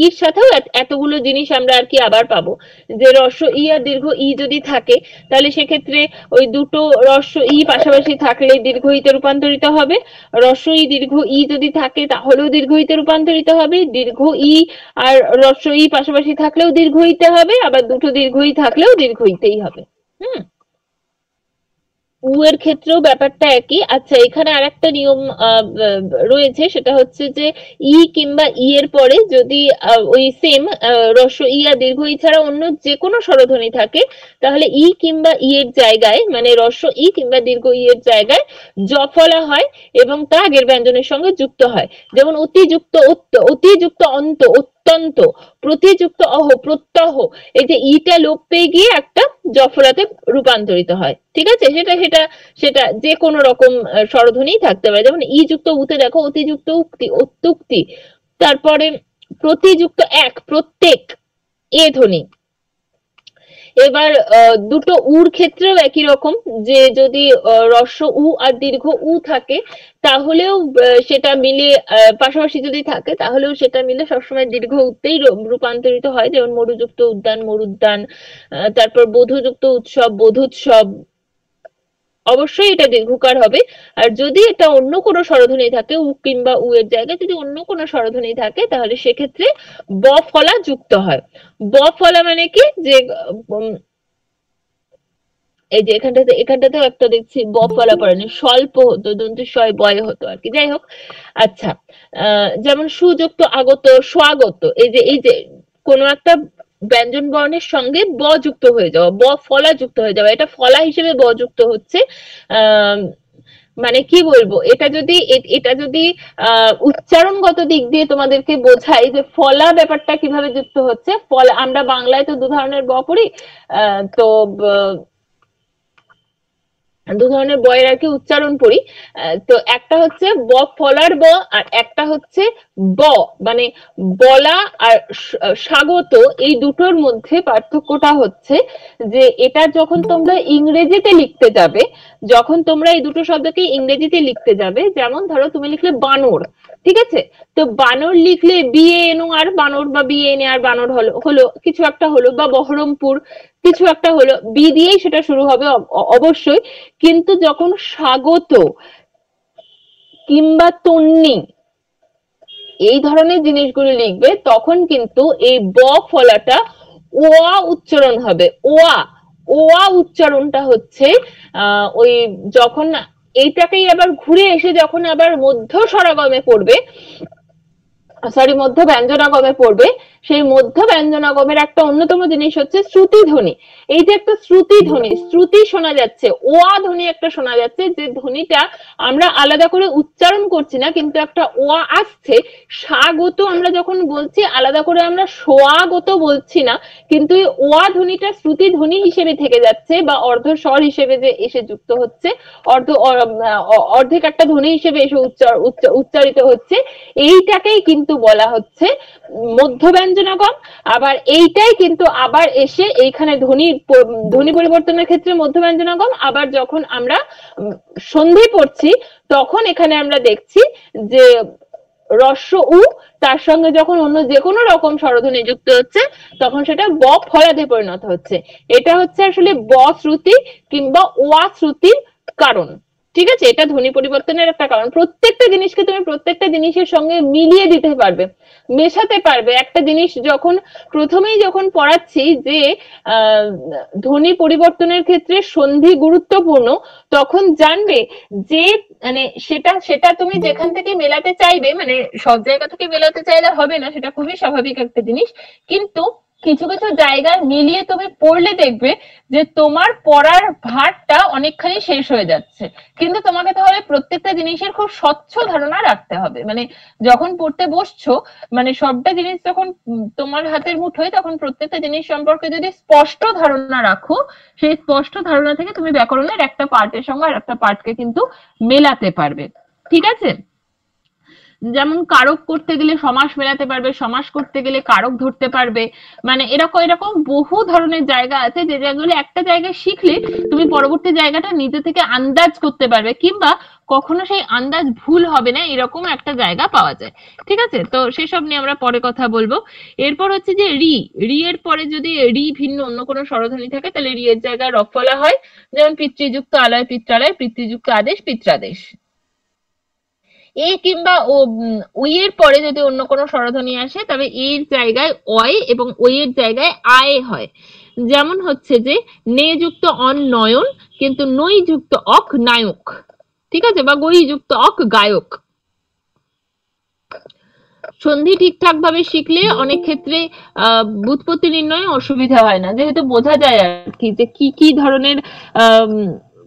ইর সাথেও এতগুলো জিনিস আমরা আর কি আবার পাবো। যে হ্রস্ব ই আর দীর্ঘ ই যদি থাকে, তাহলে সেক্ষেত্রে ওই দুটো হ্রস্ব ই পাশাপাশি থাকলে দীর্ঘ ইতে রূপান্তরিত হবে। হ্রস্ব ই দীর্ঘ ই যদি থাকে তাহলেও দীর্ঘ ইতে রূপান্তরিত হবে। দীর্ঘ ই আর হ্রস্ব ই পাশাপাশি থাকলেও দীর্ঘ ইতে হবে, আবার দুটো দীর্ঘ ই থাকলেও দীর্ঘ ইতেই হবে। উ এর ক্ষেত্রেও ব্যাপারটা একই। আচ্ছা, এখানে আরেকটা নিয়ম রয়েছে, সেটা হচ্ছে যে ই কিংবা ই এর পরে যদি ওই সেম হ্রস্ব ই আর দীর্ঘ ই ছাড়া অন্য যে কোনো স্বরধ্বনি থাকে, তাহলে ই কিংবা ই এর জায়গায়, মানে হ্রস্ব ই কিংবা দীর্ঘ ই এর জায়গায় জ ফলা হয় এবং তা আগের ব্যঞ্জনের সঙ্গে যুক্ত হয়। যেমন অতিযুক্ত অত্ত, অতিযুক্ত অন্ত, অত্যন্ত, প্রতিযুক্ত অহ, প্রত্যহ। এই যে ইটা লোপ পেয়ে গিয়ে একটা জফলাতে রূপান্তরিত হয়। ঠিক আছে, সেটা সেটা সেটা যে কোনো রকম স্বরধ্বনি থাকতে পারে। যেমন ই যুক্ত উতে দেখো অতিযুক্ত উক্তি, অত্যুক্তি। তারপরে প্রতিযুক্ত এক, প্রত্যেক, এ ধ্বনি। এবার দুটো উর ক্ষেত্রেও একই রকম, যে যদি হ্রস্ব উ আর দীর্ঘ উ থাকে তাহলেও সেটা মিলে পাশাপাশি যদি থাকে তাহলেও সেটা মিলে সবসময় দীর্ঘ উতেই রূপান্তরিত হয়। যেমন মরুযুক্ত উদ্যান, মরুদ্যান। তারপর বোধযুক্ত উৎসব, বোধোৎসব। অবশ্যই এটা দীর্ঘকার হবে। আর যদি এটা অন্য কোনো স্বরধ্বনি থাকে, উ কিংবা উ এর জায়গায় যদি অন্য কোনো স্বরধ্বনি থাকে, তাহলে সেক্ষেত্রে ব ফলা যুক্ত হয়। ব ফলা মানে কি, যে এই যে এখানটাতেও একটা দেখছি ব ফলা পড়েনি, স্বল্প হতো, দন্ত শয় বয় হতো আর কি। যাই হোক, আচ্ছা, যেমন সুযুক্ত আগত, স্বাগত। এই যে কোনো একটা ব্যঞ্জন বর্ণের সঙ্গে ব যুক্ত হয়ে যাওয়া, ব ফলা যুক্ত হয়ে যাওয়া, এটা ফলা হিসেবে ব যুক্ত হচ্ছে। মানে কি বলবো, এটা যদি উচ্চারণগত দিক দিয়ে তোমাদেরকে বোঝাই যে ফলা ব্যাপারটা কিভাবে যুক্ত হচ্ছে। ফলা, আমরা বাংলায় তো দু ধরনের ব পড়ি, তো দু ধরনের বয়ের আর কি উচ্চারণ পড়ি। তো একটা হচ্ছে ব ফলার ব, আর একটা হচ্ছে ব মানে বলা আর স্বাগত। এই দুটোর মধ্যে পার্থক্যটা হচ্ছে যে এটা যখন তোমরা ইংরেজিতে লিখতে যাবে, যখন তোমরা এই দুটো শব্দকে ইংরেজিতে লিখতে যাবে, যেমন ধরো তুমি লিখলে বানর, ঠিক আছে, তো বানর লিখলে বিএনও আর বানর, বা বিএনএ আর বানর হলো কিছু একটা হলো, বা বহরমপুর কিছু একটা হলো, বি দিয়েই সেটা শুরু হবে অবশ্যই। কিন্তু যখন স্বাগত কিংবা তন্নি এই ধরনের জিনিসগুলো লিখবে, তখন কিন্তু এই ব ফলাটা ওয়া উচ্চারণ হবে। ওয়া ওয়া উচ্চারণটা হচ্ছে ওই যখন এইটাকেই আবার ঘুরে এসে যখন আবার মধ্য স্বরাগমে পড়বে, সরি মধ্য ব্যঞ্জনাগমে পড়বে, সেই মধ্য ব্যঞ্জনাগমের একটা অন্যতম জিনিস হচ্ছে শ্রুতি ধ্বনি। এই যে একটা শ্রুতি ধ্বনি, শ্রুতি শোনা যাচ্ছে, ওয়া ধ্বনি একটা শোনা যাচ্ছে, যে ধ্বনিটা আমরা আলাদা করে উচ্চারণ করছি না, কিন্তু একটা ওয়া আসছে। স্বাগত আমরা যখন বলছি আলাদা করে আমরা সোয়াগত বলছি না, কিন্তু এই ওয়া ধ্বনিটা শ্রুতি ধ্বনি হিসেবে থেকে যাচ্ছে, বা অর্ধ স্বর হিসেবে যে এসে যুক্ত হচ্ছে, অর্ধেক একটা ধ্বনি হিসেবে এসে উচ্চারিত হচ্ছে। এইটাকেই কিন্তু বলা হচ্ছে মধ্য ব্যঞ্জনাগম। আবার এইটাই কিন্তু আবার এসে এইখানে ধ্বনি পরিবর্তনের ক্ষেত্রে মধ্য ব্যঞ্জনাগম। আবার যখন আমরা সন্ধি পড়ছি তখন এখানে আমরা দেখছি যে হ্রস্ব উ তার সঙ্গে যখন অন্য যে কোনো রকম স্বরধ্বনি যুক্ত হচ্ছে, তখন সেটা ব ফলাতে পরিণত হচ্ছে। এটা হচ্ছে আসলে ব শ্রুতি কিংবা ওয়া শ্রুতির কারণ। ঠিক আছে, এটা ধ্বনি পরিবর্তনের একটা কারণ। প্রত্যেকটা জিনিসকে তুমি প্রত্যেকটা জিনিসের সঙ্গে মিলিয়ে দিতে পারবে, মেশাতে পারবে। একটা জিনিস যখন প্রথমেই যখন পড়াচ্ছি যে ধ্বনি পরিবর্তনের ক্ষেত্রে সন্ধি গুরুত্বপূর্ণ, তখন জানবে যে মানে সেটা তুমি যেখান থেকে মেলাতে চাইবে, মানে সব জায়গা থেকে মেলাতে চাইলে হবে না, সেটা খুবই স্বাভাবিক একটা জিনিস। কিন্তু কিছু কিছু জায়গায় মিলিয়ে তুমি পড়লে দেখবে যে তোমার পড়ার ভারটা অনেকখানি শেষ হয়ে যাচ্ছে। কিন্তু তোমাকে তাহলে প্রত্যেকটা জিনিসের খুব স্বচ্ছ ধারণা রাখতে হবে, মানে যখন পড়তে বসছো মানে সবটা জিনিস যখন তোমার হাতের মুঠোয়, তখন প্রত্যেকটা জিনিস সম্পর্কে যদি স্পষ্ট ধারণা রাখো, সেই স্পষ্ট ধারণা থেকে তুমি ব্যাকরণের একটা পার্টের সঙ্গে আর একটা পার্টকে কিন্তু মেলাতে পারবে। ঠিক আছে? যেমন কারক করতে গেলে সমাস মেলাতে পারবে, সমাস করতে গেলে কারক ধরতে পারবে, মানে এরকম এরকম বহু ধরনের জায়গা আছে যে জায়গাগুলো একটা জায়গায় শিখলে তুমি পরবর্তী জায়গাটা নিজে থেকে আন্দাজ করতে পারবে, কিংবা কখনো সেই আন্দাজ ভুল হবে না, এরকম একটা জায়গা পাওয়া যায়। ঠিক আছে? তো সেসব নিয়ে আমরা পরে কথা বলবো। এরপর হচ্ছে যে রি, রি এর পরে যদি রি ভিন্ন অন্য কোনো স্বরধ্বনি থাকে তাহলে রি এর জায়গায় রফ বলা হয়। যেমন পিতৃযুক্ত আলয় পিত্রালয়, পিতৃযুক্ত আদেশ পিত্রাদেশ। এ কিংবা ওই এর পরে যদি অন্য কোনো স্বরধ্বনি আসে তবে এর জায়গায় অয় এবং ওই এর জায়গায় আয় হয়। যেমন হচ্ছে যে নে যুক্ত অন নয়ন, কিন্তু নই যুক্ত অক নায়ক। ঠিক আছে? বা গই যুক্ত অক গায়ক। সন্ধি ঠিকঠাক ভাবে শিখলে অনেক ক্ষেত্রে ব্যুৎপত্তি নির্ণয়ে অসুবিধা হয় না, যেহেতু বোঝা যায় আর কি যে কি কি ধরনের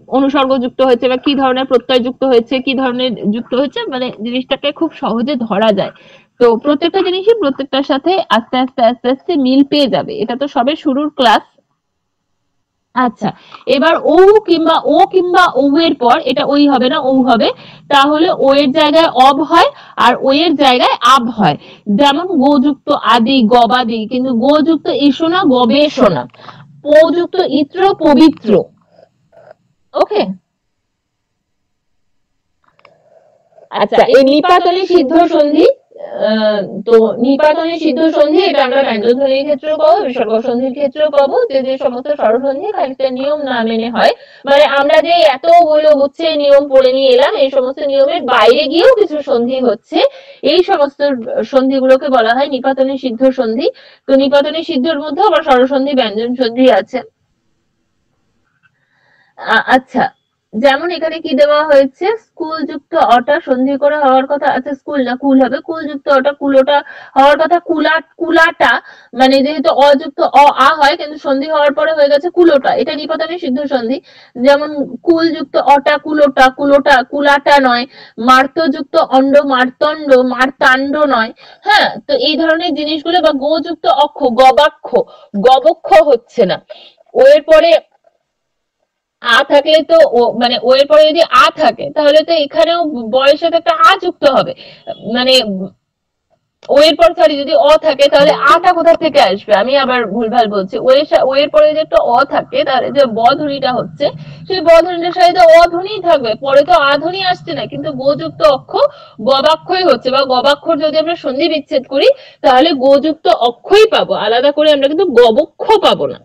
অনুসর্গ যুক্ত হয়েছে বা কি ধরনের প্রত্যয় যুক্ত হয়েছে, কি ধরনের যুক্ত হয়েছে, মানে জিনিসটাকে খুব সহজে ধরা যায়। তো প্রত্যেকটা জিনিসই প্রত্যেকটার সাথে আস্তে আস্তে আস্তে আস্তে মিল পেয়ে যাবে। এটা তো সবে শুরুর ক্লাস। আচ্ছা, এবার ও কিংবা ও এর পর এটা ওই হবে না, ও হবে, তাহলে ও এর জায়গায় অব হয় আর ও এর জায়গায় আব হয়। যেমন গোযুক্ত আদি গবাদি, কিন্তু গোযুক্ত ঈশনা গবেষণা, পযুক্ত ইত্র পবিত্র। ওকে? আচ্ছা, এই নিপাতনে সিদ্ধ সন্ধি, তো নিপাতনে সিদ্ধ সন্ধি এটা আমরা ব্যঞ্জন ধ্বনির ক্ষেত্রেও পাবো, বিসর্গ সন্ধির ক্ষেত্রেও পাবো, যে সমস্ত স্বরসন্ধি খানিকটা নিয়ম না মেনে হয়, মানে আমরা যে এতগুলো হচ্ছে নিয়ম পড়ে নিয়ে এলাম, এই সমস্ত নিয়মের বাইরে গিয়েও কিছু সন্ধি হচ্ছে, এই সমস্ত সন্ধিগুলোকে বলা হয় নিপাতনে সিদ্ধ সন্ধি। তো নিপাতনে সিদ্ধর মধ্যে আবার স্বরসন্ধি ব্যঞ্জন সন্ধি আছে। আচ্ছা, যেমন এখানে কি দেওয়া হয়েছে, স্কুল যুক্ত অটা সন্ধি করে হওয়ার কথা, আচ্ছা স্কুল না কুল হবে, কুল যুক্ত অটা কুলোটা হওয়ার কথা, কুলাটা, মানে যেহেতু অযুক্ত অ আ হয় কিন্তু সন্ধি হওয়ার পরে হয়ে গেছে কুলোটা, এটা নিপাতনে সিদ্ধ সন্ধি। যেমন কুল যুক্ত অটা কুলোটা, কুলোটা কুলাটা নয়, মার্ত যুক্ত অন্ড মার্তণ্ড মার্তাণ্ড নয়। হ্যাঁ, তো এই ধরনের জিনিসগুলো, বা গো যুক্ত অক্ষ গবাক্ষ, গবক্ষ হচ্ছে না। ও এর পরে আ থাকলে তো মানে ও এর পরে যদি আ থাকে তাহলে তো এখানেও বয়ের সাথে একটা আ যুক্ত হবে, মানে ও এর পর সরি যদি অ থাকে তাহলে আটা কোথা থেকে আসবে, আমি আবার ভুলভাল বলছি। ও এর পরে যদি একটা অ থাকে তাহলে যে ব ধ্বনিটা হচ্ছে, সেই ব ধ্বনিটার সাথে তো অ ধ্বনিই থাকবে, পরে তো আ ধ্বনি আসছে না, কিন্তু গোযুক্ত অক্ষ গবাক্ষই হচ্ছে, বা গবাক্ষর যদি আমরা সন্ধি বিচ্ছেদ করি তাহলে গোযুক্ত অক্ষই পাবো, আলাদা করে আমরা কিন্তু গবক্ষ পাবো না।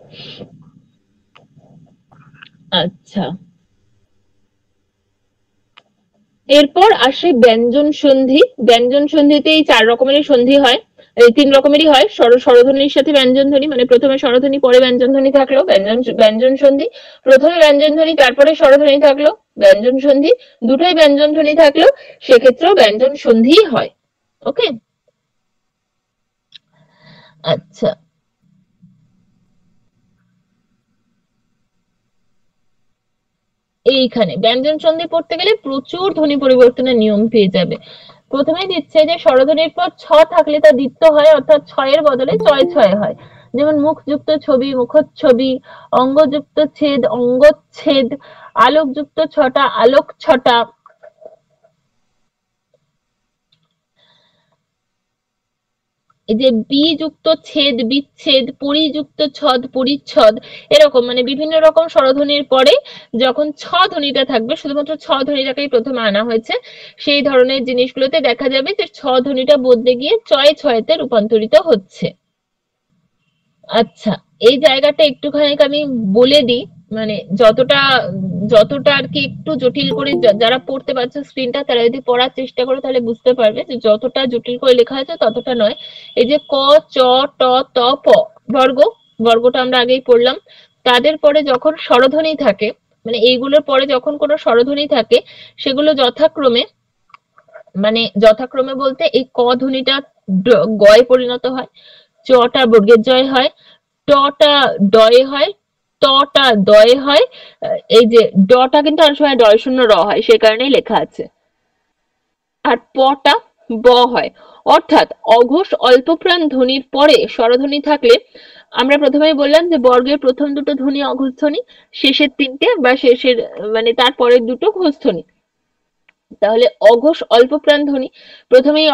আচ্ছা, এরপর আসে ব্যঞ্জন সন্ধি। ব্যঞ্জন সন্ধিতে এই 4 রকমেরই সন্ধি হয়, এই 3 রকমেরই হয়, স্বরধ্বনির সাথে ব্যঞ্জন ধ্বনি, মানে প্রথমে স্বরধ্বনি পরে ব্যঞ্জন ধ্বনি থাকলো ব্যঞ্জন সন্ধি, প্রথমে ব্যঞ্জন ধ্বনি তারপরে স্বরধ্বনি থাকলো ব্যঞ্জন সন্ধি, দুটোই ব্যঞ্জন ধ্বনি থাকলো সেক্ষেত্রেও ব্যঞ্জন সন্ধিই হয়। ওকে? আচ্ছা, এইখানে ব্যঞ্জন সন্ধি পড়তে গেলে প্রচুর ধ্বনি পরিবর্তনের নিয়ম পেয়ে যাবে। প্রথমেই দিচ্ছে যে স্বরধ্বনির পর ছ থাকলে তা দ্বিত্ব হয়, অর্থাৎ ছয়ের বদলে ছয় ছয় হয়। যেমন মুখযুক্ত ছবি মুখচ্ছবি, অঙ্গযুক্ত ছেদ অঙ্গচ্ছেদ, আলোকযুক্ত ছটা আলোক ছটা, এই যে বিযুক্ত ছেদ বিচ্ছেদ, পরিযুক্ত ছদ পরিচ্ছদ, এরকম মানে বিভিন্ন রকম স্বরধ্বনির পরে যখন ছ ধ্বনিটা থাকবে, শুধুমাত্র ছ ধ্বনিটাকেই প্রথমে আনা হয়েছে, সেই ধরনের জিনিসগুলোতে দেখা যাবে যে ছ ধ্বনিটা বদলে গিয়ে ছয় ছয়তে রূপান্তরিত হচ্ছে। আচ্ছা, এই জায়গাটা একটুখানি আমি বলে দিই, মানে যতটা আর কি একটু জটিল করে যারা পড়তে পারছে স্ক্রিনটা, তারা যদি পড়ার চেষ্টা করে তাহলে বুঝতে পারবে যে যতটা জটিল করে লেখা আছে ততটা নয়। এই যে ক চ ট ত প বর্গটা আমরা আগেই পড়লাম, তাদের পরে যখন স্বরধ্বনি থাকে, মানে এইগুলোর পরে যখন কোনো স্বরধ্বনি থাকে সেগুলো যথাক্রমে বলতে এই ক ধ্বনিটা গয়ে পরিণত হয়, চটা বর্গের জয় হয়, টটা ডয়ে হয়, তটা দয়ে হয়, এই যে ডটা কিন্তু অনেক সময় ডয় শূন্য র হয়, সে কারণেই লেখা আছে। আর পটা ব হয়। অর্থাৎ অঘোষ অল্পপ্রাণ ধ্বনির পরে স্বরধ্বনি থাকলে, আমরা প্রথমেই বললাম যে বর্গের প্রথম দুটো ধ্বনি অঘোষ ধ্বনি, শেষের তিনটে বা শেষের মানে তারপরের দুটো ঘোষ ধ্বনি। তাহলে অঘোষ অল্পপ্রাণ ধ্বনি, প্রথমেই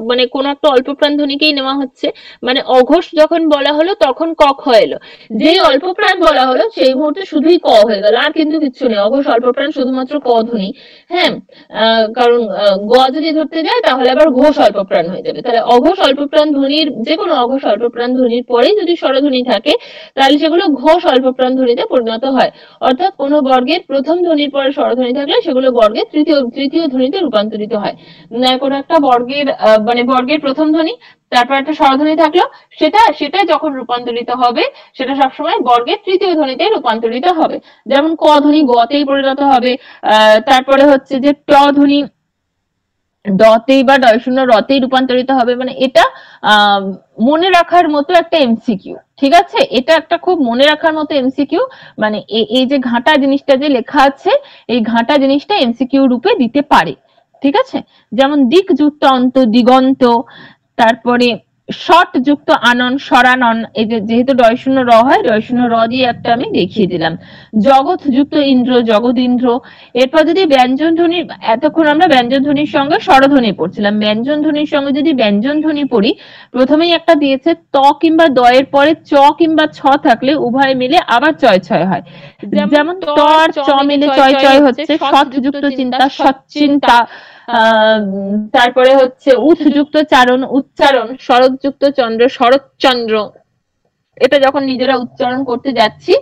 মানে কোন একটা অল্পপ্রাণ ধ্বনিকেই নেওয়া হচ্ছে, মানে অঘোষ যখন বলা হলো তখন ক খ এলো, যেই অল্পপ্রাণ বলা হলো সেই মুহূর্তে শুধুই ক হয়ে গেল, আর কিন্তু কিছু নেই। অঘোষ অল্পপ্রাণ শুধুমাত্র ক ধ্বনি। হ্যাঁ, কারণ গ যদি ধরতে যায় তাহলে আবার ঘোষ অল্পপ্রাণ হয়ে যাবে। তাহলে অঘোষ অল্পপ্রাণ ধ্বনির, যে কোনো অঘোষ অল্পপ্রাণ ধ্বনির পরে যদি স্বরধ্বনি থাকে তাহলে সেগুলো ঘোষ অল্পপ্রাণ ধ্বনিতে পরিণত হয়। অর্থাৎ কোনো বর্গের প্রথম ধ্বনির পরে স্বরধ্বনি থাকলে সেগুলো বর্গের তৃতীয় ধ্বনিতে রূপান্তরিত হয়। কোনো একটা বর্গের মানে বর্গের প্রথম ধ্বনি, তারপর একটা স্বরধ্বনি থাকলো, সেটা যখন রূপান্তরিত হবে সেটা সবসময় বর্গের তৃতীয় ধ্বনিতে রূপান্তরিত হবে। যেমন ক ধ্বনি গতেই পরিণত হবে, তারপরে হচ্ছে যে ট ধ্বনি ডতেই বা ডয় শূন্য রতেই রূপান্তরিত হবে। মানে এটা মনে রাখার মতো একটা এমসিকিউ, ঠিক আছে? এটা একটা খুব মনে রাখার মতো এমসিকিউ। মানে এই যে ঘাটা জিনিসটা যে লেখা আছে, এই ঘাটা জিনিসটা এমসিকিউ রূপে দিতে পারে, ঠিক আছে? যেমন দিক যুক্ত অন্ত দিগন্ত, তারপরে শট যুক্ত আনন সরানন, এই যে যেহেতু ডয় শূন্য র হয়, ডয় শূন্য র দিয়ে একটা আমি দেখিয়ে দিলাম। জগৎ যুক্ত ইন্দ্র জগৎ ইন্দ্র। এরপর যদি ব্যঞ্জন ধ্বনি, এতক্ষণ আমরা ব্যঞ্জন ধ্বনির সঙ্গে স্বরধ্বনি পড়ছিলাম, ব্যঞ্জন ধ্বনির সঙ্গে যদি ব্যঞ্জন ধ্বনি পড়ি, প্রথমেই একটা দিয়েছে ত কিংবা দয়ের পরে চ কিংবা ছ থাকলে উভয় মিলে আবার চয় ছয় হয়। যেমন ত আর চ মিলে চয় চয় হচ্ছে সৎ যুক্ত চিন্তা সচ্চিন্তা। তারপরে হচ্ছে উৎযুক্ত চারণ উচ্চারণ, শরৎযুক্ত চন্দ্র শরৎচন্দ্র। এটা যখন নিজেরা উচ্চারণ করতে যাচ্ছি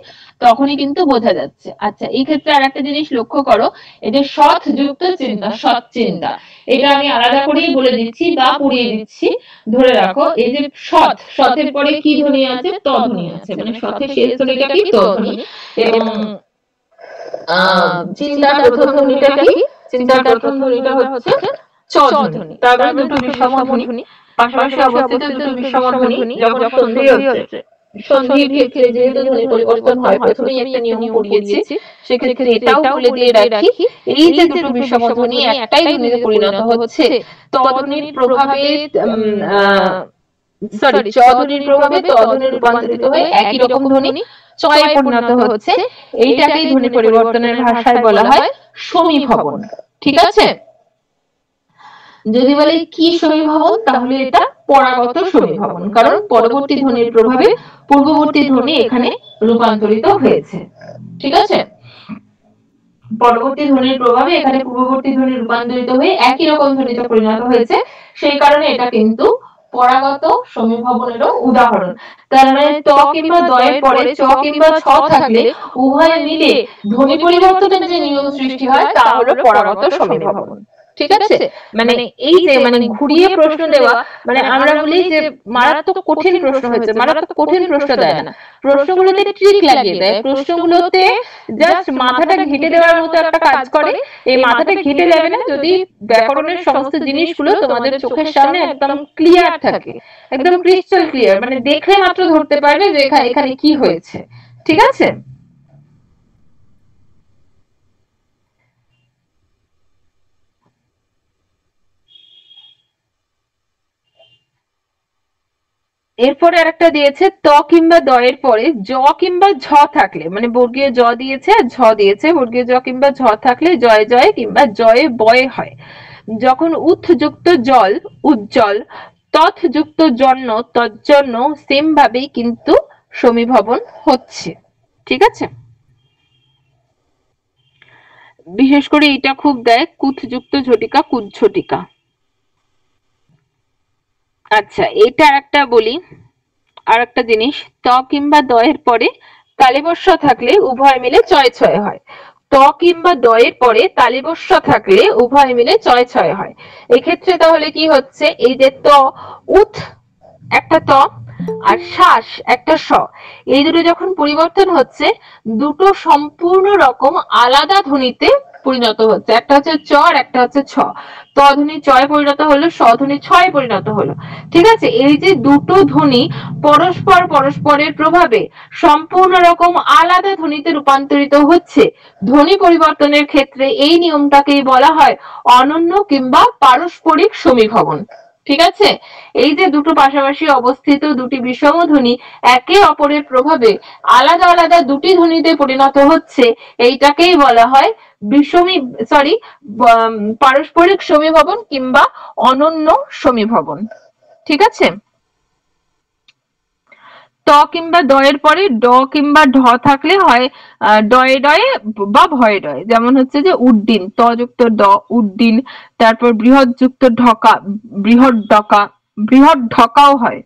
তখনই কিন্তু বোঝা যাচ্ছে। আচ্ছা, এই ক্ষেত্রে আর একটা জিনিস লক্ষ্য করো, এই যে সৎ যুক্ত চিন্তা সৎচিন্তা, এটা আমি আলাদা করেই বলে দিচ্ছি বা পড়িয়ে দিচ্ছি, ধরে রাখো। এই যে সতের পরে কি ধ্বনি আছে? ত ধ্বনি আছে, মানে সতের শেষ ধ্বনিটা কি? ত ধ্বনি। এবং চিন্তার প্রথম ধ্বনিটা কি? চিন্তার প্রথম ধ্বনিটা হচ্ছে চ ধ্বনি। তারপরে দুটো বিষম ধ্বনি, পাশাপাশি অবস্থিত দুটো বিষম ধ্বনি। যখন সন্ধি হচ্ছে, সন্ধির ক্ষেত্রে যেহেতু ধ্বনি পরিবর্তন হয়, প্রথমেই একটা নিয়ম পড়িয়েছি, সেক্ষেত্রে এটাও বলে দিয়ে রাখি, এই যে দুটো বিষম ধ্বনি একটাই ধ্বনিতে পরিণত হচ্ছে, ত ধ্বনির প্রভাবে চ ধ্বনির প্রভাবে ত ধ্বনি রূপান্তরিত হয়ে একই রকম ধ্বনি চয়ে পরিণত হচ্ছে। এইটাকেই ধ্বনি পরিবর্তনের ভাষায় বলা হয় সমীভবন, ঠিক আছে? যদি বলে কি সমীভবন, তাহলে এটা পরাগত সমীভবন, কারণ পরবর্তী ধ্বনির প্রভাবে পূর্ববর্তী ধ্বনি এখানে রূপান্তরিত হয়েছে, ঠিক আছে? পরবর্তী ধ্বনির প্রভাবে এখানে পূর্ববর্তী ধ্বনি রূপান্তরিত হয়ে একই রকম ধ্বনিতে পরিণত হয়েছে, সেই কারণে এটা কিন্তু পরাগত সমীভবনেরও উদাহরণ। তার মানে ত কিংবা দয়ের পরে চ কিংবা ছ থাকলে উভয় মিলে ধ্বনি পরিবর্তনের যে নিয়ম সৃষ্টি হয় তা হলো পরাগত সমীভবন, ঠিক আছে? মানে এই যে মানে ঘুরিয়ে প্রশ্ন দেওয়া, মানে আমরা বলি যে মারাত্মক কঠিন প্রশ্ন হয়েছে, মারাত্মক কঠিন প্রশ্ন দেয় না, প্রশ্নগুলোতে ট্রিক লাগিয়ে দেয়, প্রশ্নগুলোতে জাস্ট মাথাটা ঘেটে দেওয়ার মতো একটা কাজ করে। এই মাথাটা ঘেটে যাবে না যদি ব্যাকরণের সমস্ত জিনিসগুলো তোমাদের চোখের সামনে একদম ক্লিয়ার থাকে, একদম ক্রিস্টাল ক্লিয়ার, মানে দেখলে মাত্র ধরতে পারবে যে এখানে কি হয়েছে, ঠিক আছে? এরপরে আরেকটা দিয়েছে ত কিংবা দয়ের পরে জ কিংবা ঝ থাকলে, মানে বর্গীয় জ দিয়েছে ঝ দিয়েছে, বর্গীয় জ কিংবা ঝ থাকলে জয় জয় কিংবা জয়ে বয়ে হয়। যখন উৎ যুক্ত জল উজ্জ্বল, তৎ যুক্ত জন্য তজ্জন্য, সেম ভাবেই কিন্তু সমীভবন হচ্ছে, ঠিক আছে? বিশেষ করে এটা খুব দেয় কুৎ যুক্ত ঝটিকা কুৎঝটিকা। আচ্ছা, এটা একটা বলি, আর একটা জিনিস, ত কিংবা দয়ের পরে তালিবস্য থাকলে উভয় মিলে চয় ছয় হয়। ত কিংবা দয়ের পরে তালিবস্য থাকলে উভয় মিলে চয় ছয় হয়। এক্ষেত্রে তাহলে কি হচ্ছে, এই যে ত উৎ একটা ত আর শ্বাস একটা স, এই দুটো যখন পরিবর্তন হচ্ছে, দুটো সম্পূর্ণ রকম আলাদা ধ্বনিতে পরিণত হচ্ছে, একটা হচ্ছে চ আর একটা হচ্ছে ছ। ত ধ্বনি চয় পরিণত হলো, স ধ্বনি ছয় পরিণত হলো। ঠিক আছে, এই যে দুটো ধ্বনি পরস্পরের প্রভাবে সম্পূর্ণ রকম আলাদা ধ্বনিতে রূপান্তরিত হচ্ছে, ধ্বনি পরিবর্তনের ক্ষেত্রে এই নিয়মটাকেই বলা হয় অনন্য কিংবা পারস্পরিক সমীভবন। ঠিক আছে, এই যে দুটো পাশাপাশি অবস্থিত দুটি বিষম ধ্বনি একে অপরের প্রভাবে আলাদা আলাদা দুটি ধ্বনিতে পরিণত হচ্ছে, এইটাকেই বলা হয় পারস্পরিক সমীভবন কিংবা অনন্য সমীভবন। ঠিক আছে, ত কিংবা দয়ের পরে ড কিংবা ঢ থাকলে হয় ডয়ে ডয়ে বা ভয়ে ডয়ে। যেমন হচ্ছে যে উড্ডিন, ত যুক্ত ড উড্ডিন। তারপর বৃহৎ যুক্ত ঢকা, বৃহৎ ডকা, বৃহৎ ঢকাও হয়।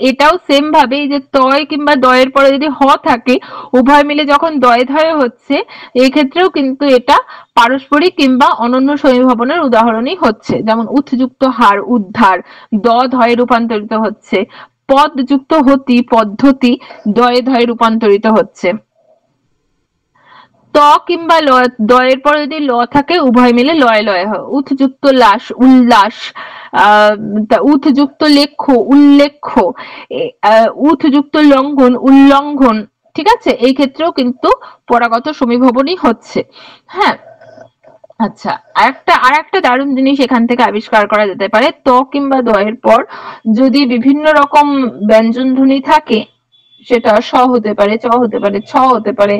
এটাও সেম ভাবে যে তয় কিংবা দয়ের পরে যদি হ থাকে, উভয় মিলে যখন দয়ে ধয়ে হচ্ছে, এই ক্ষেত্রেও কিন্তু এটা পারস্পরিক কিংবা অনন্য সমীভবনের উদাহরণই হচ্ছে। যেমন উৎযুক্ত হার উদ্ধার, দ ধয়ে রূপান্তরিত হচ্ছে। পদ যুক্ত হতি পদ্ধতি, দয়ে ধয়ে রূপান্তরিত হচ্ছে। ত কিংবা ল, দয়ের পরে যদি ল থাকে উভয় মিলে লয়ে লয়ে হয়। উৎযুক্ত লাশ উল্লাস, উৎযুক্ত লেখ্য উল্লেখ্য, উৎযুক্ত লঙ্ঘন উল্লঙ্ঘন। ঠিক আছে, এই ক্ষেত্রেও কিন্তু পরাগত সমীভবনই হচ্ছে। হ্যাঁ, আচ্ছা, আরেকটা দারুণ জিনিস এখান থেকে আবিষ্কার করা যেতে পারে। ত কিংবা দয়ের পর যদি বিভিন্ন রকম ব্যঞ্জন ধ্বনি থাকে, সেটা স হতে পারে, চ হতে পারে, ছ হতে পারে,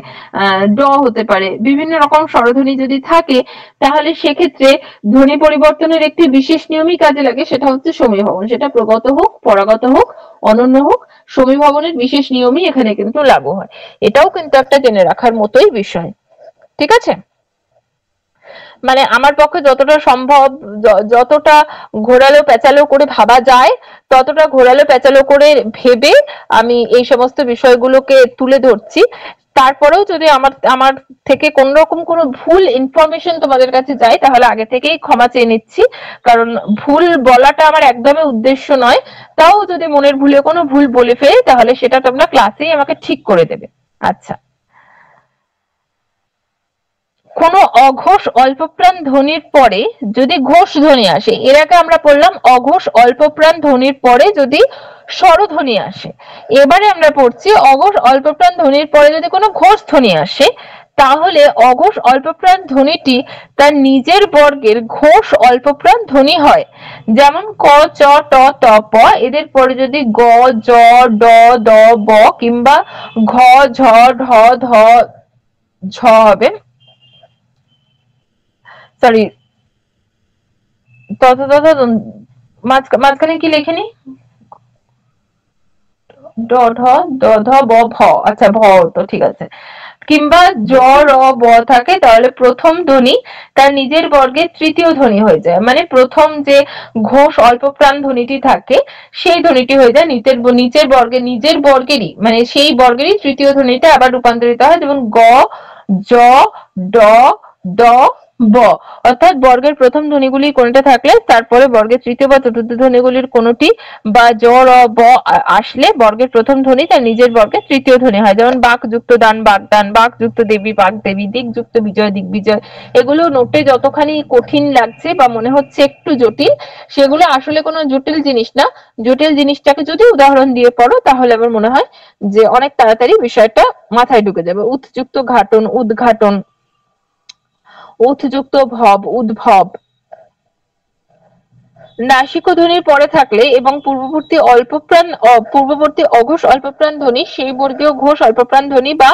ড হতে পারে, বিভিন্ন রকম স্বরধ্বনি যদি থাকে, তাহলে সেক্ষেত্রে ধ্বনি পরিবর্তনের একটি বিশেষ নিয়মই কাজে লাগে, সেটা হচ্ছে সমীভবন। সেটা প্রগত হোক, পরাগত হোক, অনন্য হোক, সমীভবনের বিশেষ নিয়মই এখানে কিন্তু লাগু হয়। এটাও কিন্তু একটা জেনে রাখার মতোই বিষয়। ঠিক আছে, মানে আমার পক্ষে যতটা সম্ভব, যতটা ঘোরালো পেঁচালো করে ভাবা যায়, ততটা ঘোরালো পেঁচালো করে ভেবে আমি এই সমস্ত বিষয়গুলোকে তুলে ধরছি। তারপরেও যদি আমার থেকে কোন রকম কোনো ভুল ইনফরমেশন তোমাদের কাছে যায়, তাহলে আগে থেকেই ক্ষমা চেয়ে নিচ্ছি, কারণ ভুল বলাটা আমার একদমই উদ্দেশ্য নয়। তাও যদি মনের ভুলে কোনো ভুল বলে ফেলি, তাহলে সেটা তোমরা ক্লাসেই আমাকে ঠিক করে দেবে। আচ্ছা, কোনো অঘোষ অল্পপ্রাণ ধ্বনির পরে যদি ঘোষ ধ্বনি আসে, এর আগে আমরা বললাম অঘোষ অল্পপ্রাণ ধ্বনির পরে যদি স্বরধ্বনি আসে। এবারে আমরা পড়ছি অঘোষ অল্পপ্রাণ ধ্বনির পরে যদি কোনো ঘোষ ধ্বনি আসে, তাহলে অঘোষ অল্পপ্রাণ ধ্বনিটি তার নিজের বর্গের ঘোষ অল্পপ্রাণ ধ্বনি হয়। যেমন ক, চ, ট, ত, প, এদের পরে যদি গ, জ, ড, দ, ব কিংবা ঘ, ঝ, ঢ, ধ, ঝ হবে, সরি মাঝখানে কি লেখেনি, ড, ঢ, দ, ধ, ব, ভ। আচ্ছা, ভ তো ঠিক আছে। কিংবা জ, র, ব থাকে, তাহলে প্রথম ধ্বনি তার নিজের বর্গের তৃতীয় ধ্বনি হয়ে যায়। মানে প্রথম যে ঘোষ অল্পপ্রাণ ধ্বনিটি থাকে, সেই ধ্বনিটি হয়ে যায় নিচের বর্গেরই, মানে সেই বর্গেরই তৃতীয় ধ্বনিটা আবার রূপান্তরিত হয়। যেমন গ, জ, ড, দ, ব। অর্থাৎ বর্গের প্রথম ধ্বনিগুলি কোনটা থাকলে তারপরে বর্গের তৃতীয় বা চতুর্থ ধ্বনিগুলির কোনটি বা জ, র, ব আসলে বর্গের প্রথম ধ্বনি তার নিজের বর্গের তৃতীয় ধ্বনি হয়। যেমন বাক যুক্ত দান বাগদান, বাক যুক্ত দেবী বাগদেবী, দিক যুক্ত বিজয় দিগ্বিজয়। এগুলো নোটে যতখানি কঠিন লাগছে বা মনে হচ্ছে একটু জটিল, সেগুলো আসলে কোনো জটিল জিনিস না। জটিল জিনিসটাকে যদি উদাহরণ দিয়ে পড়ো, তাহলে আমার মনে হয় যে অনেক তাড়াতাড়ি বিষয়টা মাথায় ঢুকে যাবে। উৎযুক্ত ঘাটন উদ্ঘাটন, উৎযুক্ত ভব উদ্ভব। নাসিক ধ্বনির পরে থাকলে এবং পূর্ববর্তী অঘোষ অল্পপ্রাণ ধ্বনি সেই বর্গীয় ঘোষ অল্পপ্রাণ ধ্বনি বা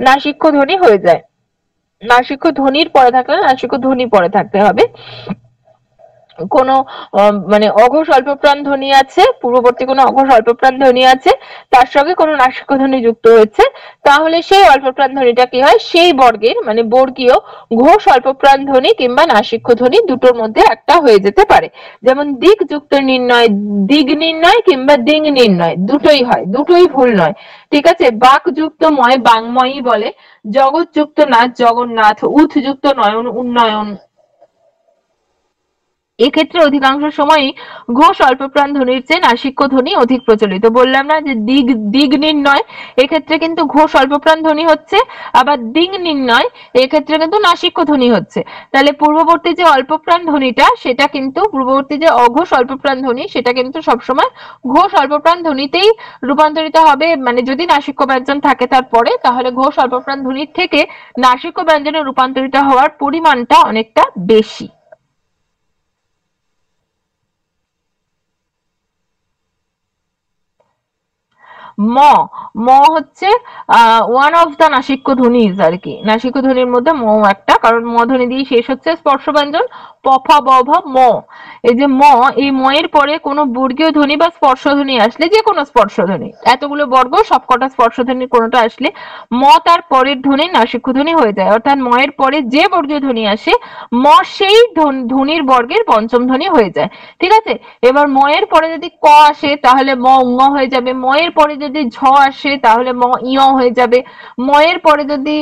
নাসিক্য ধ্বনি হয়ে যায়। নাসিক্য ধ্বনির পরে থাকলে নাসিক্য ধ্বনি পরে থাকতে হবে। কোন মানে অঘোষ অল্পপ্রাণ ধ্বনি আছে, পূর্ববর্তী কোনো অঘোষ অল্পপ্রাণ ধ্বনি আছে, তার সঙ্গে কোনো নাসিক্য ধ্বনি যুক্ত হয়েছে, তাহলে সেই অল্পপ্রাণ ধ্বনিটা কি হয়, সেই বর্গের মানে বর্গীয় ঘোষ অল্পপ্রাণ ধ্বনি কিংবা নাসিক্য ধ্বনি দুটোর মধ্যে একটা হয়ে যেতে পারে। যেমন দিক যুক্ত নির্ণয়, দিগ নির্ণয় কিংবা দিং নির্ণয়, দুটোই হয়, দুটোই ভুল নয়। ঠিক আছে, বাক যুক্ত ময় বাংময়ী বলে, জগৎ যুক্ত নাথ জগন্নাথ, উৎ যুক্ত নয়ন উন্নয়ন। এক্ষেত্রে অধিকাংশ সময়ই ঘোষ অল্পপ্রাণ ধ্বনির চেয়ে নাসিক্য ধ্বনি অধিক প্রচলিত। বললাম না যে দিগ দিগ নির্ণয় এক্ষেত্রে কিন্তু ঘোষ অল্পপ্রাণ ধ্বনি হচ্ছে, আবার দিগ নির্ণয় এক্ষেত্রে কিন্তু নাসিক্য ধ্বনি হচ্ছে। তাহলে পূর্ববর্তী যে অল্পপ্রাণ ধ্বনিটা সেটা কিন্তু পূর্ববর্তী যে অঘোষ অল্পপ্রাণ ধ্বনি সেটা কিন্তু সবসময় ঘোষ অল্পপ্রাণ ধ্বনিতেই রূপান্তরিত হবে। মানে যদি নাসিক্য ব্যঞ্জন থাকে তারপরে, তাহলে ঘোষ অল্পপ্রাণ ধ্বনির থেকে নাসিক্য ব্যঞ্জনে রূপান্তরিত হওয়ার পরিমাণটা অনেকটা বেশি। ম ম হচ্ছে ওয়ান অফ দা নাসিক্য ধ্বনিজ আর কি, নাসিক্য ধ্বনির মধ্যে ম একটা, কারণ ম ধ্বনি দিয়ে শেষ হচ্ছে স্পর্শ ব্যঞ্জন প ফ ব ভ ম। এই যে ম, এই ম এর পরে কোনো বর্গীয় ধ্বনি বা স্পর্শ ধ্বনি আসলে, যে কোনো স্পর্শ ধ্বনি, এতগুলো বর্গ সবকটা স্পর্শ ধ্বনির কোনোটা আসলে ম তার পরের ধ্বনি নাসিক্য ধ্বনি হয়ে যায়। অর্থাৎ ম এর পরে যে বর্গীয় ধ্বনি আসে ম সেই ধ্বনির বর্গের পঞ্চম ধ্বনি হয়ে যায়। ঠিক আছে, এবার ম এর পরে যদি ক আসে তাহলে ম ঙ হয়ে যাবে, ম এর পরে যদি ঝ আসে তাহলে ম ইয় হয়ে যাবে, ম এর পরে যদি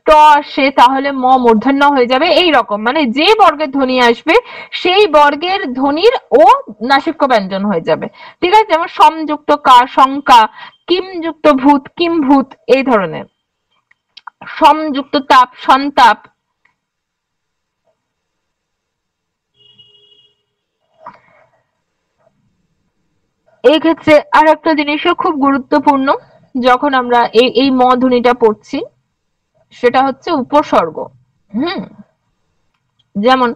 ট আসে তাহলে ম মূর্ধন্য হয়ে যাবে। এই রকম মানে যে বর্গের ধ্বনি আসবে সেই বর্গের ধ্বনির ও নাসিক্য ব্যঞ্জন হয়ে যাবে। ঠিক আছে, যেমন সমযুক্ত কা শঙ্কা, কিম যুক্ত ভূত কিমভূত, এই ধরনের। সমযুক্ত তাপ সন্তাপ। এই ক্ষেত্রে আর একটা জিনিসও খুব গুরুত্বপূর্ণ যখন আমরা এই ম ধ্বনিটা পড়ছি, সেটা হচ্ছে উপসর্গ। যেমন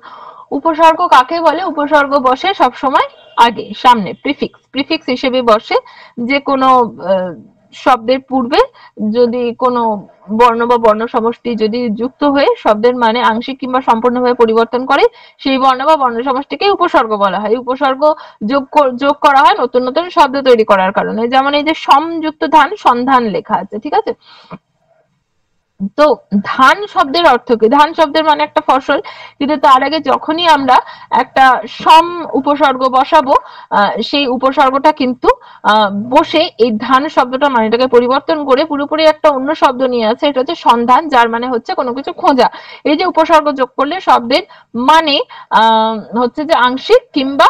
উপসর্গ কাকে বলে? উপসর্গ বসে সব সময় আগে, সামনে, প্রিফিক্স প্রিফিক্স হিসেবে বসে। যে কোনো শব্দের পূর্বে যদি কোনো বর্ণ বা বর্ণ সমষ্টি যদি যুক্ত হয়ে শব্দের মানে আংশিক কিংবা সম্পূর্ণভাবে পরিবর্তন করে, সেই বর্ণ বা বর্ণ সমষ্টিকে উপসর্গ বলা হয়। উপসর্গ যোগ করা হয় নতুন নতুন শব্দ তৈরি করার কারণে। যেমন এই যে সমযুক্ত ধান, সন্ধান লেখা আছে, ঠিক আছে। তো ধান শব্দের অর্থ কি? ধান শব্দের মানে একটা ফসল, কিন্তু তার আগে যখনই আমরা একটা সম উপসর্গ বসাবো, সেই উপসর্গটা কিন্তু বসে এই ধান শব্দটা মানেটাকে পরিবর্তন করে পুরোপুরি একটা অন্য শব্দ নিয়ে আছে, এটা হচ্ছে সন্ধান, যার মানে হচ্ছে কোনো কিছু খোঁজা। এই যে উপসর্গ যোগ করলে শব্দের মানে হচ্ছে যে আংশিক কিংবা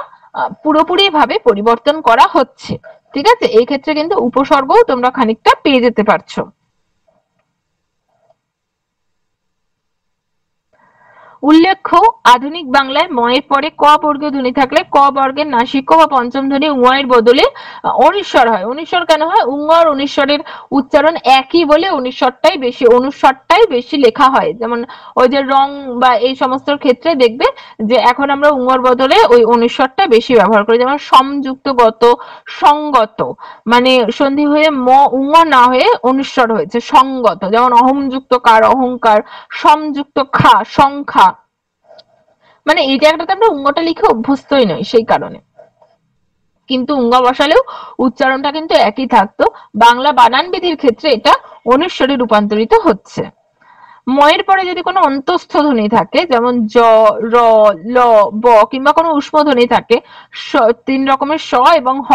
পুরোপুরি ভাবে পরিবর্তন করা হচ্ছে। ঠিক আছে, এই ক্ষেত্রে কিন্তু উপসর্গও তোমরা খানিকটা পেয়ে যেতে পারছো। উল্লেখ্য, আধুনিক বাংলায় ম এর পরে ক বর্গীয় ধ্বনি থাকলে ক বর্গের নাসিক্য বা পঞ্চম ধ্বনি উ এর বদলে অনুস্বর হয়। অনুস্বর কেন হয়? উ আর অনুস্বরের উচ্চারণ একই বলে অনুস্বরটাই বেশি লেখা হয়। যেমন ওই যে রং বা এই সমস্ত ক্ষেত্রে দেখবে যে এখন আমরা উ এর বদলে ওই অনুস্বরটা বেশি ব্যবহার করি। যেমন সমযুক্ত গত, সঙ্গত, মানে সন্ধি হয়ে ম উ না হয়ে অনুস্বর হয়েছে, সঙ্গত। যেমন অহমযুক্ত কার, অহংকার, সমযুক্ত খা, সংখ্যা, মানে এই জায়গাটাতে আমরা উঙ্গটা লিখে অভ্যস্তই নই, সেই কারণে। কিন্তু উঙ্গা বসালেও উচ্চারণটা কিন্তু একই থাকতো। বাংলা বানান বিধির ক্ষেত্রে এটা অনুস্বরে রূপান্তরিত হচ্ছে। ময়ের পরে যদি কোনো অন্তঃস্থ ধ্বনি থাকে, যেমন জ, র, ল, ব কিংবা কোনো উষ্ম ধ্বনি থাকে, তিন রকমের স এবং হ,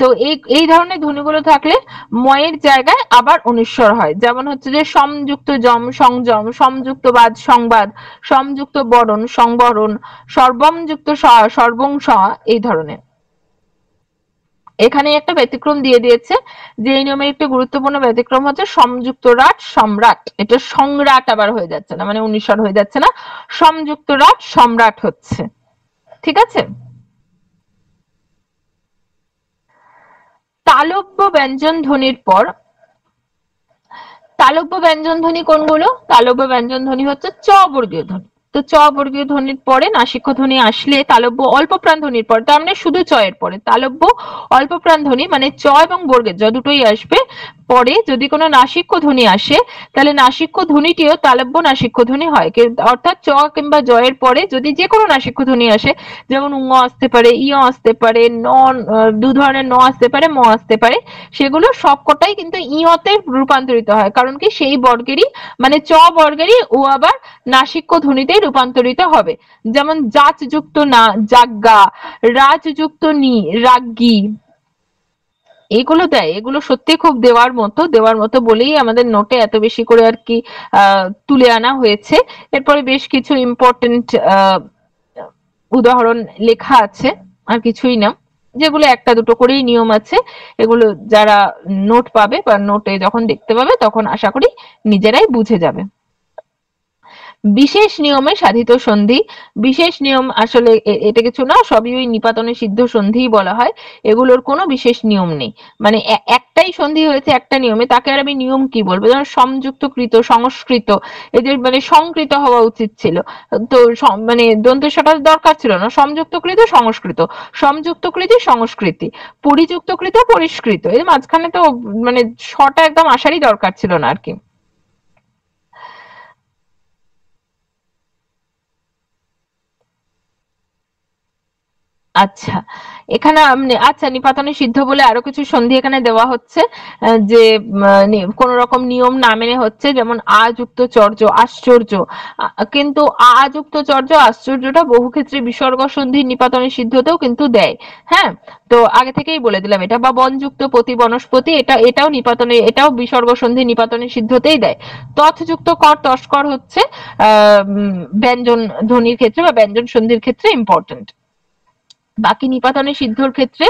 তো এই ধরনের ধ্বনিগুলো থাকলে ময়ের জায়গায় আবার অনুস্বর হয়। যেমন হচ্ছে যে সমযুক্ত জম, সংযম, সমযুক্ত বাদ, সংবাদ, সমযুক্ত বরণ, সংবরণ, সর্বমযুক্ত সর্বংস, এই ধরনের। এখানে একটা ব্যতিক্রম দিয়ে দিয়েছে, যে এই নিয়মের একটি গুরুত্বপূর্ণ ব্যতিক্রম হচ্ছে সমযুক্ত রাট, সম্রাট। এটা সংরাট আবার হয়ে যাচ্ছে না, মানে অনুস্বর হয়ে যাচ্ছে না, সমযুক্ত রাট সম্রাট হচ্ছে। ঠিক আছে, তালব্য ব্যঞ্জন ধ্বনির পর, তালব্য ব্যঞ্জন ধ্বনি কোনগুলো? তালব্য ব্যঞ্জন ধ্বনি হচ্ছে চ বর্গীয় ধ্বনি। তো চ বর্গীয় ধ্বনির পরে নাসিক্য ধ্বনি আসলে তালব্য অল্প প্রাণ ধ্বনির পরে, তার মানে শুধু চ এর পরে তালব্য অল্প প্রাণ ধ্বনি, মানে চ এবং বর্গের জ দুটোই আসবে। পরে যদি কোনো নাসিক্য ধ্বনি আসে তাহলে নাসিক্য ধ্বনিটিও তালব্য নাসিক্য ধ্বনি হয়। অর্থাৎ চ কিংবা জ এর পরে যদি যে কোনো নাসিক্য ধ্বনি আসে, যেমন উঙ আসতে পারে, ইয় আসতে পারে, ন, দু ধরনের ন আসতে পারে, ম আসতে পারে, সেগুলো সবকটাই কিন্তু ইয়তে রূপান্তরিত হয়। কারণ কি, সেই বর্গেরই মানে চ বর্গেরই ও আবার নাসিক্য ধ্বনিতে রূপান্তরিত হবে। যেমন জাচ যুক্ত না, জাগ্গা, রাজ যুক্ত নি, রাজ্ঞী, এগুলো দেয়। এগুলো সত্যি খুব দেওয়ার মতো বলেই আমাদের নোটে এত বেশি করে আর কি তুলে আনা হয়েছে। এরপরে বেশ কিছু ইম্পর্টেন্ট উদাহরণ লেখা আছে, আর কিছুই না, যেগুলো একটা দুটো করেই নিয়ম আছে, এগুলো যারা নোট পাবে বা নোটে যখন দেখতে পাবে তখন আশা করি নিজেরাই বুঝে যাবে। বিশেষ নিয়মে সাধিত সন্ধি, বিশেষ নিয়ম আসলে এটা কিছু না, সবই ওই নিপাতনে সিদ্ধ সন্ধিই বলা হয়, এগুলোর কোনো বিশেষ নিয়ম নেই। মানে একটাই সন্ধি হয়েছে একটা নিয়মে, তাকে আর আমি নিয়ম কি বলবো? যেমন সমযুক্ত কৃত, সংস্কৃত, এদের মানে সংকৃত হওয়া উচিত ছিল, তো মানে দন্তেশ্বটা দরকার ছিল না, সমযুক্ত কৃত সংস্কৃত, সমযুক্ত কৃতি সংস্কৃতি, পরিযুক্ত কৃত পরিষ্কৃত, এর মাঝখানে তো মানে ছটা একদম আসারই দরকার ছিল না আর কি। আচ্ছা, এখানে আচ্ছা নিপাতনে সিদ্ধ বলে আরো কিছু সন্ধি এখানে দেওয়া হচ্ছে, যে কোন রকম নিয়ম না মেনে হচ্ছে, যেমন আযুক্ত চর্য, আশ্চর্য, কিন্তু আযুক্ত চর্য আশ্চর্যটা বহু ক্ষেত্রে বিসর্গ সন্ধি নিপাতনে সিদ্ধতেও কিন্তু দেয়। হ্যাঁ, তো আগে থেকেই বলে দিলাম এটা। বা বনযুক্ত পতি, বনস্পতি, এটাও নিপাতনে, এটাও বিসর্গ সন্ধি নিপাতনে সিদ্ধতেই দেয়। তথযুক্ত কর, তস্কর হচ্ছে ব্যঞ্জন ধ্বনির ক্ষেত্রে বা ব্যঞ্জন সন্ধির ক্ষেত্রে ইম্পর্টেন্ট। বাকি নিপাতনে সিদ্ধর ক্ষেত্রে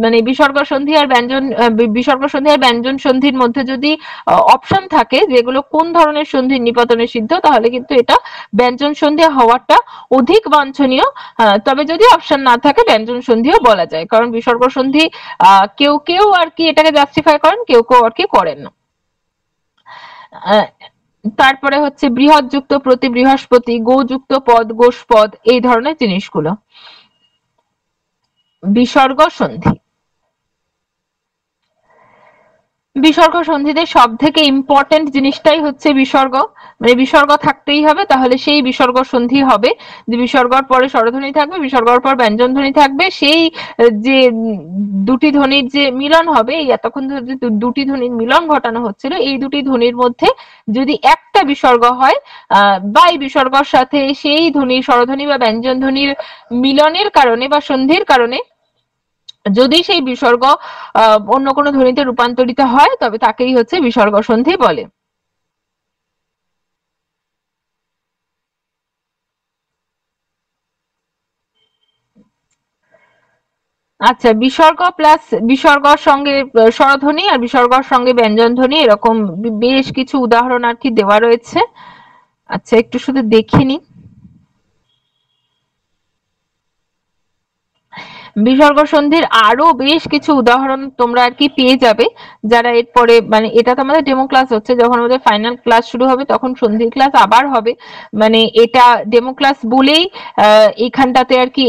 মানে বিসর্গ সন্ধি আর ব্যঞ্জন, বিসর্গ সন্ধি আর ব্যঞ্জন সন্ধির মধ্যে যদি অপশন থাকে যেগুলো কোন ধরনের সন্ধির নিপাতনে সিদ্ধ, তাহলে কিন্তু এটা ব্যঞ্জন সন্ধি হওয়াটা অধিক বাঞ্ছনীয়। তবে যদি অপশন না থাকে ব্যঞ্জন সন্ধিও বলা যায়, কারণ বিসর্গ সন্ধি কেউ কেউ আর কি এটাকে জাস্টিফাই করেন, কেউ কেউ আর কি করেন না। তারপরে হচ্ছে বৃহৎ যুক্ত প্রতি, বৃহস্পতি, গোযুক্ত পদ, গোষ্পদ, এই ধরনের জিনিসগুলো। বিসর্গ সন্ধি, বিসর্গ সন্ধিতে সব থেকে ইম্পর্টেন্ট জিনিসটাই হচ্ছে বিসর্গ, মানে বিসর্গ থাকতেই হবে, তাহলে সেই বিসর্গ সন্ধি হবে যে বিসর্গর পরে স্বরধ্বনি থাকবে, বিসর্গর পর ব্যঞ্জন ধ্বনি থাকবে, সেই যে দুটি ধ্বনির যে মিলন হবে, এই এতক্ষণ ধরে যে দুটি ধ্বনির মিলন ঘটানো হচ্ছিল, এই দুটি ধ্বনির মধ্যে যদি একটা বিসর্গ হয় বা এই বিসর্গর সাথে সেই ধ্বনির স্বরধ্বনি বা ব্যঞ্জন ধ্বনির মিলনের কারণে বা সন্ধির কারণে যদি সেই বিসর্গ অন্য কোনো ধ্বনিতে রূপান্তরিত হয়, তবে তাকেই হচ্ছে বিসর্গ সন্ধি বলে। আচ্ছা, বিসর্গ প্লাস বিসর্গর সঙ্গে স্বরধ্বনি আর বিসর্গর সঙ্গে ব্যঞ্জন ধ্বনি, এরকম বেশ কিছু উদাহরণ আর কি দেওয়া রয়েছে। আচ্ছা, একটু শুধু দেখে নিই। বিসর্গ সন্ধির আরো বেশ কিছু উদাহরণ তোমরা আর কি পেয়ে যাবে, যারা এরপরে মানে এটা তো আমাদের ডেমো ক্লাস হচ্ছে, যখন আমাদের ফাইনাল ক্লাস শুরু হবে তখন সন্ধির ক্লাস আবার হবে, মানে এটা ডেমো ক্লাস বলেই এখানটাতে আর কি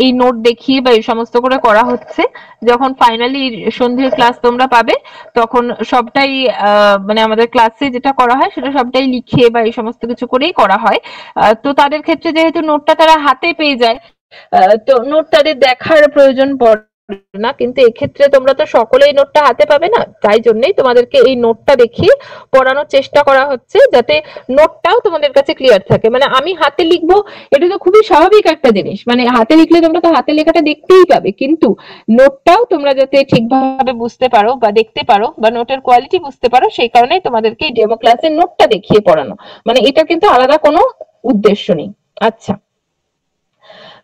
এই নোট দেখিয়ে বা এই সমস্ত করে করা হচ্ছে। যখন ফাইনালি সন্ধির ক্লাস তোমরা পাবে তখন সবটাই মানে আমাদের ক্লাসে যেটা করা হয় সেটা সবটাই লিখে বা এই সমস্ত কিছু করেই করা হয়। তো তাদের ক্ষেত্রে যেহেতু নোটটা তারা হাতে পেয়ে যায়, তো নোট তাদের দেখার প্রয়োজন পড়ে না, কিন্তু এক্ষেত্রে তোমরা তো সকলেই নোটটা হাতে পাবে না, তাই জন্যই তোমাদেরকে এই নোটটা দেখিয়ে পড়ানোর চেষ্টা করা হচ্ছে, যাতে নোটটাও তোমাদের কাছে ক্লিয়ার থাকে। মানে আমি হাতে লিখবো, এটা তো খুবই স্বাভাবিক একটা জিনিস, মানে হাতে লিখলে তোমরা তো হাতে লেখাটা দেখতেই পাবে, কিন্তু নোটটাও তোমরা যাতে ঠিকভাবে বুঝতে পারো বা দেখতে পারো বা নোটের কোয়ালিটি বুঝতে পারো, সেই কারণেই তোমাদেরকে এই ডেমো ক্লাসের নোটটা দেখিয়ে পড়ানো, মানে এটা কিন্তু আলাদা কোনো উদ্দেশ্য নেই। আচ্ছা,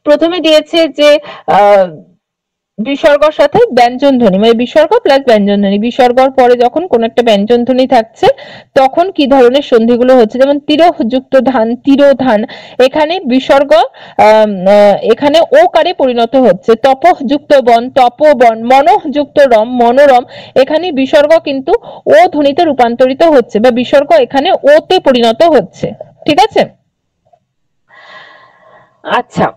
প্রথমে দিয়েছে যে বিসর্গর সাথে ব্যঞ্জন ধ্বনি, মানে বিসর্গ প্লাস ব্যঞ্জন ধ্বনি, বিসর্গর পরে যখন কোন একটা ব্যঞ্জন ধ্বনি থাকছে তখন কি ধরনের সন্ধিগুলো হচ্ছে, যেমন তিরযুক্ত ধান, তিরোধান, এখানে বিসর্গ এখানে ওকারে পরিণত হচ্ছে। তপযুক্ত বন, তপবন, মনযুক্ত রম, মনোরম, এখানে বিসর্গ কিন্তু ও ধ্বনিতে রূপান্তরিত হচ্ছে বা বিসর্গ এখানে ওতে পরিণত হচ্ছে। ঠিক আছে? আচ্ছা,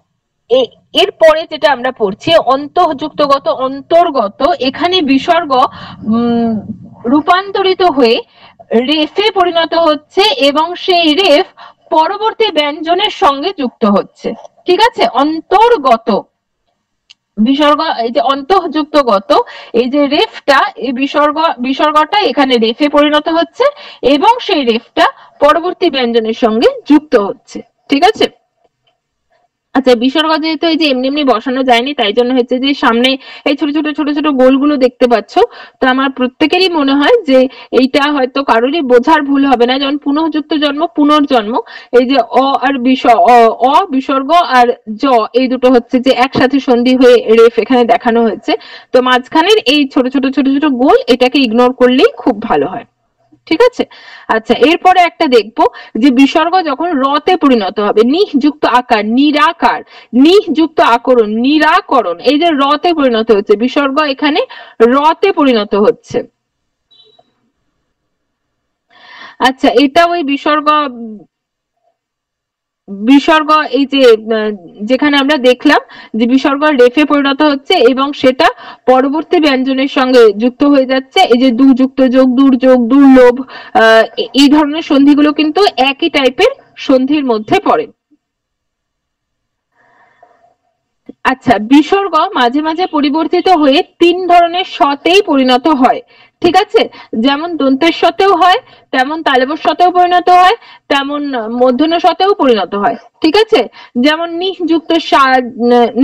এরপরে যেটা আমরা পড়ছি অন্তঃযুক্তগত, অন্তর্গত, এখানে বিসর্গ রূপান্তরিত হয়ে রেফে পরিণত হচ্ছে এবং সেই রেফ পরবর্তী ব্যঞ্জনের সঙ্গে যুক্ত হচ্ছে। ঠিক আছে? অন্তর্গত বিসর্গ, এই যে অন্তঃযুক্তগত, এই যে রেফটা, এই বিসর্গটা এখানে রেফে পরিণত হচ্ছে এবং সেই রেফটা পরবর্তী ব্যঞ্জনের সঙ্গে যুক্ত হচ্ছে। ঠিক আছে? আচ্ছা, বিসর্গ যেহেতু এই যে এমনি এমনি বসানো যায়নি, তাই জন্য হচ্ছে যে সামনে এই ছোট ছোট ছোট ছোট গোলগুলো দেখতে পাচ্ছ। তো আমার প্রত্যেকেরই মনে হয় যে এইটা হয়তো কারোরই বোঝার ভুল হবে না। যেমন পুনঃযুক্ত জন্ম, পুনর্জন্ম, এই যে অ আর অ বিসর্গ আর জ, এই দুটো হচ্ছে যে একসাথে সন্ধি হয়ে রেফ এখানে দেখানো হয়েছে। তো মাঝখানের এই ছোট ছোট ছোট ছোট গোল, এটাকে ইগনোর করলেই খুব ভালো হয়। ঠিক আছে। আচ্ছা, এরপরে একটা দেখবো যে বিসর্গ যখন রতে পরিণত হবে, নিহ যুক্ত আকার, নিরাকার, নিহ যুক্ত আকরণ, নিরাকরণ, এই যে রতে পরিণত হচ্ছে, বিসর্গ এখানে রতে পরিণত হচ্ছে। আচ্ছা, এটা ওই বিসর্গ বিসর্গ এই যে যেখানে আমরা দেখলাম যে বিসর্গ রেফে পরিণত হচ্ছে এবং সেটা পরবর্তী ব্যঞ্জনের সঙ্গে যুক্ত হয়ে যাচ্ছে। এই যে দুযুক্ত যোগ, দুর্যোগ, দুর্লভ, এই ধরনের সন্ধিগুলো কিন্তু একই টাইপের সন্ধির মধ্যে পড়ে। আচ্ছা, বিসর্গ মাঝে মাঝে পরিবর্তিত হয়ে 3 ধরনের সতেই পরিণত হয়। ঠিক আছে, যেমন দন্তের সতেও হয়, তেমন তালব্য সতেও পরিণত হয়, তেমন মূর্ধন্য সতেও পরিণত হয়। ঠিক আছে, যেমন নিযুক্ত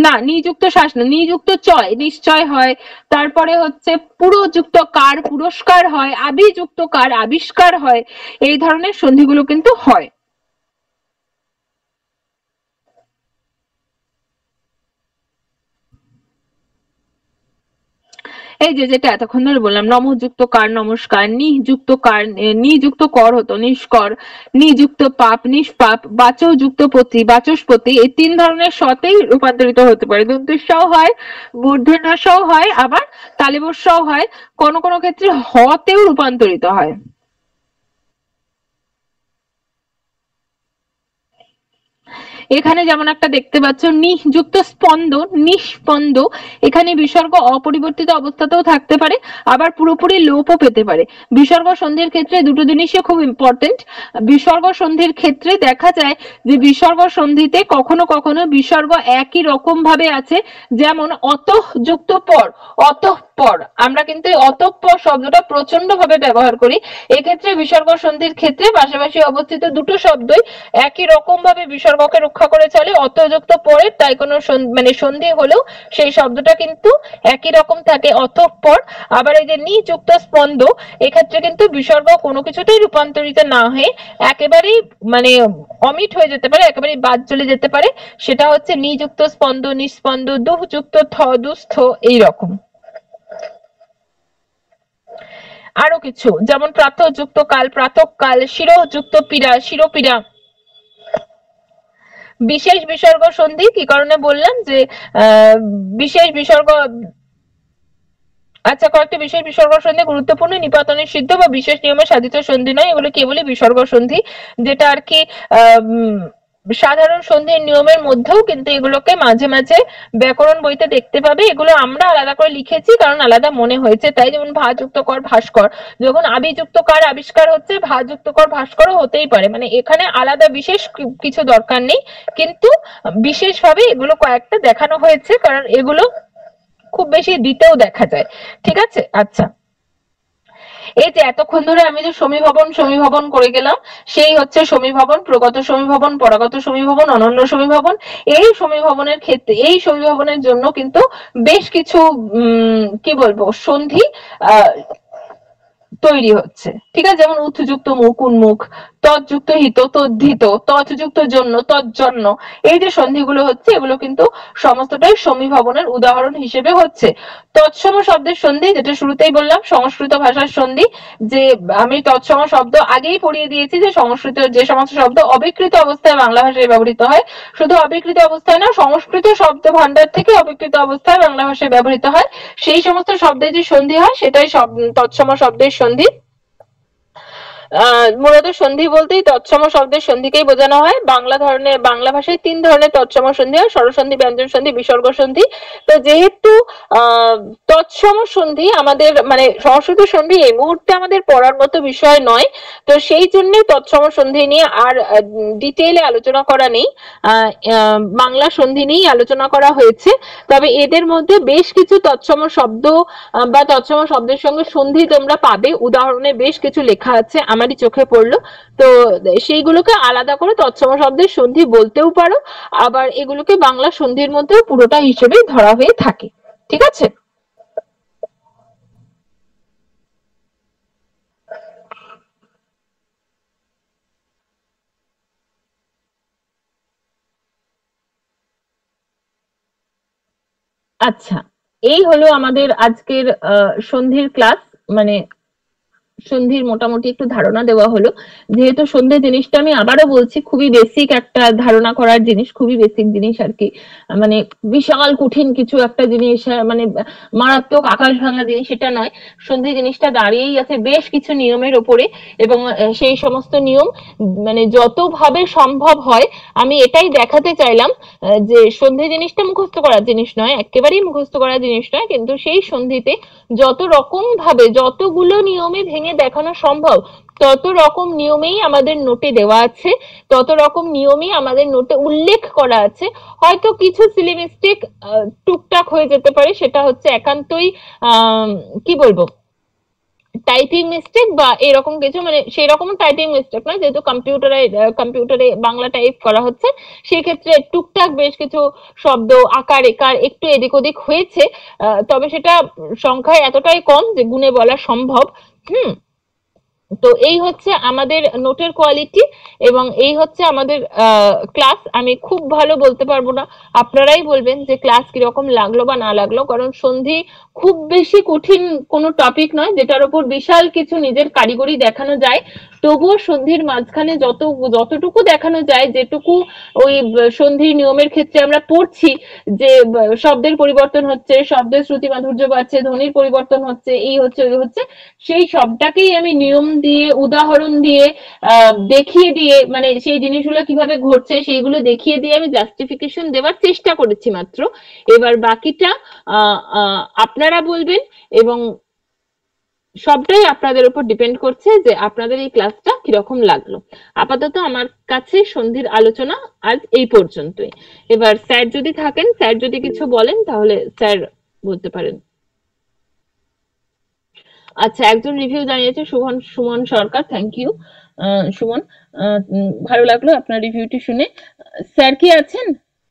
না নিযুক্ত শ্বাস না, নিযুক্ত চয়, নিশ্চয় হয়। তারপরে হচ্ছে পুরোযুক্ত কার, পুরস্কার হয়। আবিযুক্ত কার, আবিষ্কার হয়। এই ধরনের সন্ধিগুলো কিন্তু হয়। এই যে যেটা এতক্ষণ ধরে বললাম, নমযুক্ত কার, নমস্কার, নিযুক্ত কার, নিযুক্ত কর হতো নিষ্কর, নিযুক্ত পাপ, নিষ্পাপ, বাচযুক্ত পতি, বাচস্পতি, এই 3 ধরনের সতেই রূপান্তরিত হতে পারে। দন্তেশ্বও হয়, মূর্ধন্যস্বও হয়, আবার তালিবস্বও হয়, কোনো কোনো ক্ষেত্রে হতেও রূপান্তরিত হয়। এখানে যেমন একটা দেখতে পাচ্ছ নিযুক্ত স্পন্দ, নিস্পন্দ, এখানে বিসর্গ অপরিবর্তিত অবস্থাতেও থাকতে পারে, আবার পুরোপুরি লোপও পেতে পারে। বিসর্গ সন্ধির ক্ষেত্রে দুটো জিনিসই খুব ইম্পর্টেন্ট। বিসর্গ সন্ধির ক্ষেত্রে দেখা যায় যে বিসর্গ সন্ধিতে কখনো কখনো বিসর্গ একই রকম ভাবে আছে, যেমন অতঃ যুক্ত পর, অতঃপর, আমরা কিন্তু অতঃপর শব্দটা প্রচন্ড ভাবে ব্যবহার করি। এক্ষেত্রে বিসর্গ সন্ধির ক্ষেত্রে পাশাপাশি অবস্থিত দুটো শব্দই একই রকম ভাবে বিসর্গকে রক্ষা করে চলে, অতযুক্ত পরে, তাই কোনো মানে সন্ধি হলেও সেই শব্দটা কিন্তু একই রকম থাকে, অতঃপর। আবার এই যে নিযুক্ত স্পন্দ, এক্ষেত্রে কিন্তু বিসর্গ কোনো কিছুতেই রূপান্তরিত না হয়ে একেবারেই মানে অমিট হয়ে যেতে পারে, একেবারেই বাদ চলে যেতে পারে। সেটা হচ্ছে নিযুক্ত স্পন্দ, নিস্পন্দ, দুযুক্ত থ, দুস্থ, এইরকম। আরো কিছু যেমন প্রাতঃযুক্ত কাল, প্রাতঃকাল, শিরযুক্ত পীড়া, শিরোপীড়া। বিশেষ বিসর্গ সন্ধি কি কারণে বললাম যে বিশেষ বিসর্গ, আচ্ছা, কয়েকটি বিশেষ বিসর্গ সন্ধি গুরুত্বপূর্ণ, নিপাতনের সিদ্ধ বা বিশেষ নিয়মে সাধিত সন্ধি নয়, এগুলো কেবলই বিসর্গ সন্ধি, যেটা আর কি সাধারণ সন্ধির নিয়মের মধ্যেও কিন্তু এগুলোকে মাঝে মাঝে ব্যাকরণ বইতে দেখতে পাবে। এগুলো আমরা আলাদা করে লিখেছি কারণ আলাদা মনে হয়েছে তাই। যেমন ভাযুক্ত কর, ভাস্কর, যখন আবিযুক্ত কার আবিষ্কার হচ্ছে, ভাযুক্ত কর ভাস্করও হতেই পারে, মানে এখানে আলাদা বিশেষ কিছু দরকার নেই, কিন্তু বিশেষভাবে এগুলো কয়েকটা দেখানো হয়েছে কারণ এগুলো খুব বেশি দিতেও দেখা যায়। ঠিক আছে। আচ্ছা, এই যে এতক্ষণ ধরে আমি যে সমীভবন সমীভবন করে গেলাম, সেই হচ্ছে সমীভবন, প্রগত সমীভবন, পরাগত সমীভবন, অনন্য সমীভবন। এই সমীভবনের ক্ষেত্রে, এই সমীভবনের জন্য কিন্তু বেশ কিছু কি বলবো সন্ধি তৈরি হচ্ছে। ঠিক আছে, যেমন উৎযুক্ত মুখ, উন্মুখ, তৎযুক্ত হিত, তদ্ধিত, তৎযুক্ত জন্য, তৎজন্য, এই যে সন্ধিগুলো হচ্ছে এগুলো কিন্তু সমস্তটাই সমীভবনের উদাহরণ হিসেবে হচ্ছে। তৎসম শব্দের সন্ধি, যেটা শুরুতেই বললাম, সংস্কৃত ভাষার সন্ধি, যে আমি তৎসম শব্দ আগেই পড়িয়ে দিয়েছি যে সংস্কৃত যে সমস্ত শব্দ অবিকৃত অবস্থায় বাংলা ভাষায় ব্যবহৃত হয়, শুধু অবিকৃত অবস্থায় না, সংস্কৃত শব্দ ভান্ডার থেকে অবিকৃত অবস্থায় বাংলা ভাষায় ব্যবহৃত হয়, সেই সমস্ত শব্দের যে সন্ধি হয় সেটাই তৎসম শব্দের সন্ধি। মূলত সন্ধি বলতেই তৎসম শব্দের সন্ধিকেই বোঝানো হয়। বাংলা ভাষায় 3 ধরনের তৎসম সন্ধি হয়, স্বরসন্ধি, ব্যঞ্জন সন্ধি, বিসর্গ সন্ধি। তো যেহেতু তৎসম সন্ধি আমাদের মানে সংস্কৃত সন্ধি এই মুহূর্তে আমাদের পড়ার মতো বিষয় নয়, তো সেই জন্য তৎসম সন্ধি নিয়ে আর ডিটেইলে আলোচনা করা নেই, বাংলা সন্ধি নিয়েই আলোচনা করা হয়েছে। তবে এদের মধ্যে বেশ কিছু তৎসম শব্দ বা তৎসম শব্দের সঙ্গে সন্ধি তোমরা পাবে, উদাহরণে বেশ কিছু লেখা আছে, আমারই চোখে পড়লো। তো সেইগুলোকে আলাদা করে তৎসম শব্দের সন্ধি বলতেও পারো, আবার এগুলোকে বাংলা সন্ধির মধ্যেও পুরোটা হিসেবে ধরা হয়ে থাকে। ঠিক আছে? আচ্ছা, এই হলো আমাদের আজকের সন্ধির ক্লাস, মানে সন্ধির মোটামুটি একটু ধারণা দেওয়া হলো। যেহেতু সন্ধি জিনিসটা আমি আবারও বলছি খুবই বেসিক একটা ধারণা করার জিনিস, খুবই বেসিক জিনিস আর কি, মানে বিশাল কঠিন কিছু একটা জিনিস, মানে মারাত্মক আকাশ ভাঙা জিনিস সেটা নয়। সন্ধি জিনিসটা দাঁড়িয়েই আছে বেশ কিছু নিয়মের ওপরে, এবং সেই সমস্ত নিয়ম মানে যতভাবে সম্ভব হয় আমি এটাই দেখাতে চাইলাম যে সন্ধি জিনিসটা মুখস্থ করার জিনিস নয়, একেবারেই মুখস্থ করার জিনিস নয়, কিন্তু সেই সন্ধিতে যত রকম ভাবে যতগুলো নিয়মে ভেঙে দেখানো সম্ভব তত রকম নিয়মেই আমাদের নোটে দেওয়া আছে, তত রকম নিয়মই আমাদের নোটে উল্লেখ করা আছে। হয়তো কিছু সিলি মিস্টেক টুকটাক হয়ে যেতে পারে, সেটা হচ্ছে একান্তই কি বলবো টাইপিং মিস্টেক বা এরকম কিছু, মানে সেই রকম টাইপিং মিস্টেক নয়, যেহেতু কম্পিউটারে বাংলা টাইপ করা হচ্ছে, সেই ক্ষেত্রে টুকটাক বেশ কিছু শব্দ আকার একার একটু এদিক ওদিক হয়েছে, তবে সেটা সংখ্যায় এতটাই কম যে গুণে বলা সম্ভব। তো এই হচ্ছে আমাদের নোটের কোয়ালিটি এবং এই হচ্ছে আমাদের ক্লাস। আমি খুব ভালো বলতে পারবো না, আপনারাই বলবেন যে ক্লাস কিরকম লাগলো বা না লাগলো, কারণ সন্ধি খুব বেশি কঠিন কোনো টপিক নয় যেটার উপর বিশাল কিছু নিজের কারিগরি দেখানো যায়। তবুও সন্ধির মাঝখানে যতটুকু দেখানো যায়, যেটুকু ওই সন্ধির নিয়মের ক্ষেত্রে আমরা পড়ছি যে শব্দের পরিবর্তন হচ্ছে, শব্দের শ্রুতি মাধুর্য বাড়ছে, ধ্বনির পরিবর্তন হচ্ছে, এই হচ্ছে ওই হচ্ছে, সেই সবটাকেই আমি নিয়ম দিয়ে উদাহরণ দিয়ে দেখিয়ে দিয়ে, মানে সেই জিনিসগুলো কিভাবে ঘটছে সেইগুলো দেখিয়ে দিয়ে আমি জাস্টিফিকেশন দেওয়ার চেষ্টা করেছি মাত্র। এবার বাকিটা আপনারা বলবেন এবং সবটাই আপনাদের উপর ডিপেন্ড করছে যে আপনাদের এই ক্লাসটা কিরকম লাগলো। আপাতত আমার কাছে সন্ধির আলোচনা আজ এই পর্যন্তই। এবার স্যার যদি থাকেন, স্যার যদি কিছু বলেন তাহলে স্যার বলতে পারেন। আচ্ছা, একজন রিভিউ জানিয়েছে সুমন সরকার, থ্যাংক ইউ সুমন, ভালো লাগলো আপনার রিভিউটি শুনে। স্যার কি আছেন?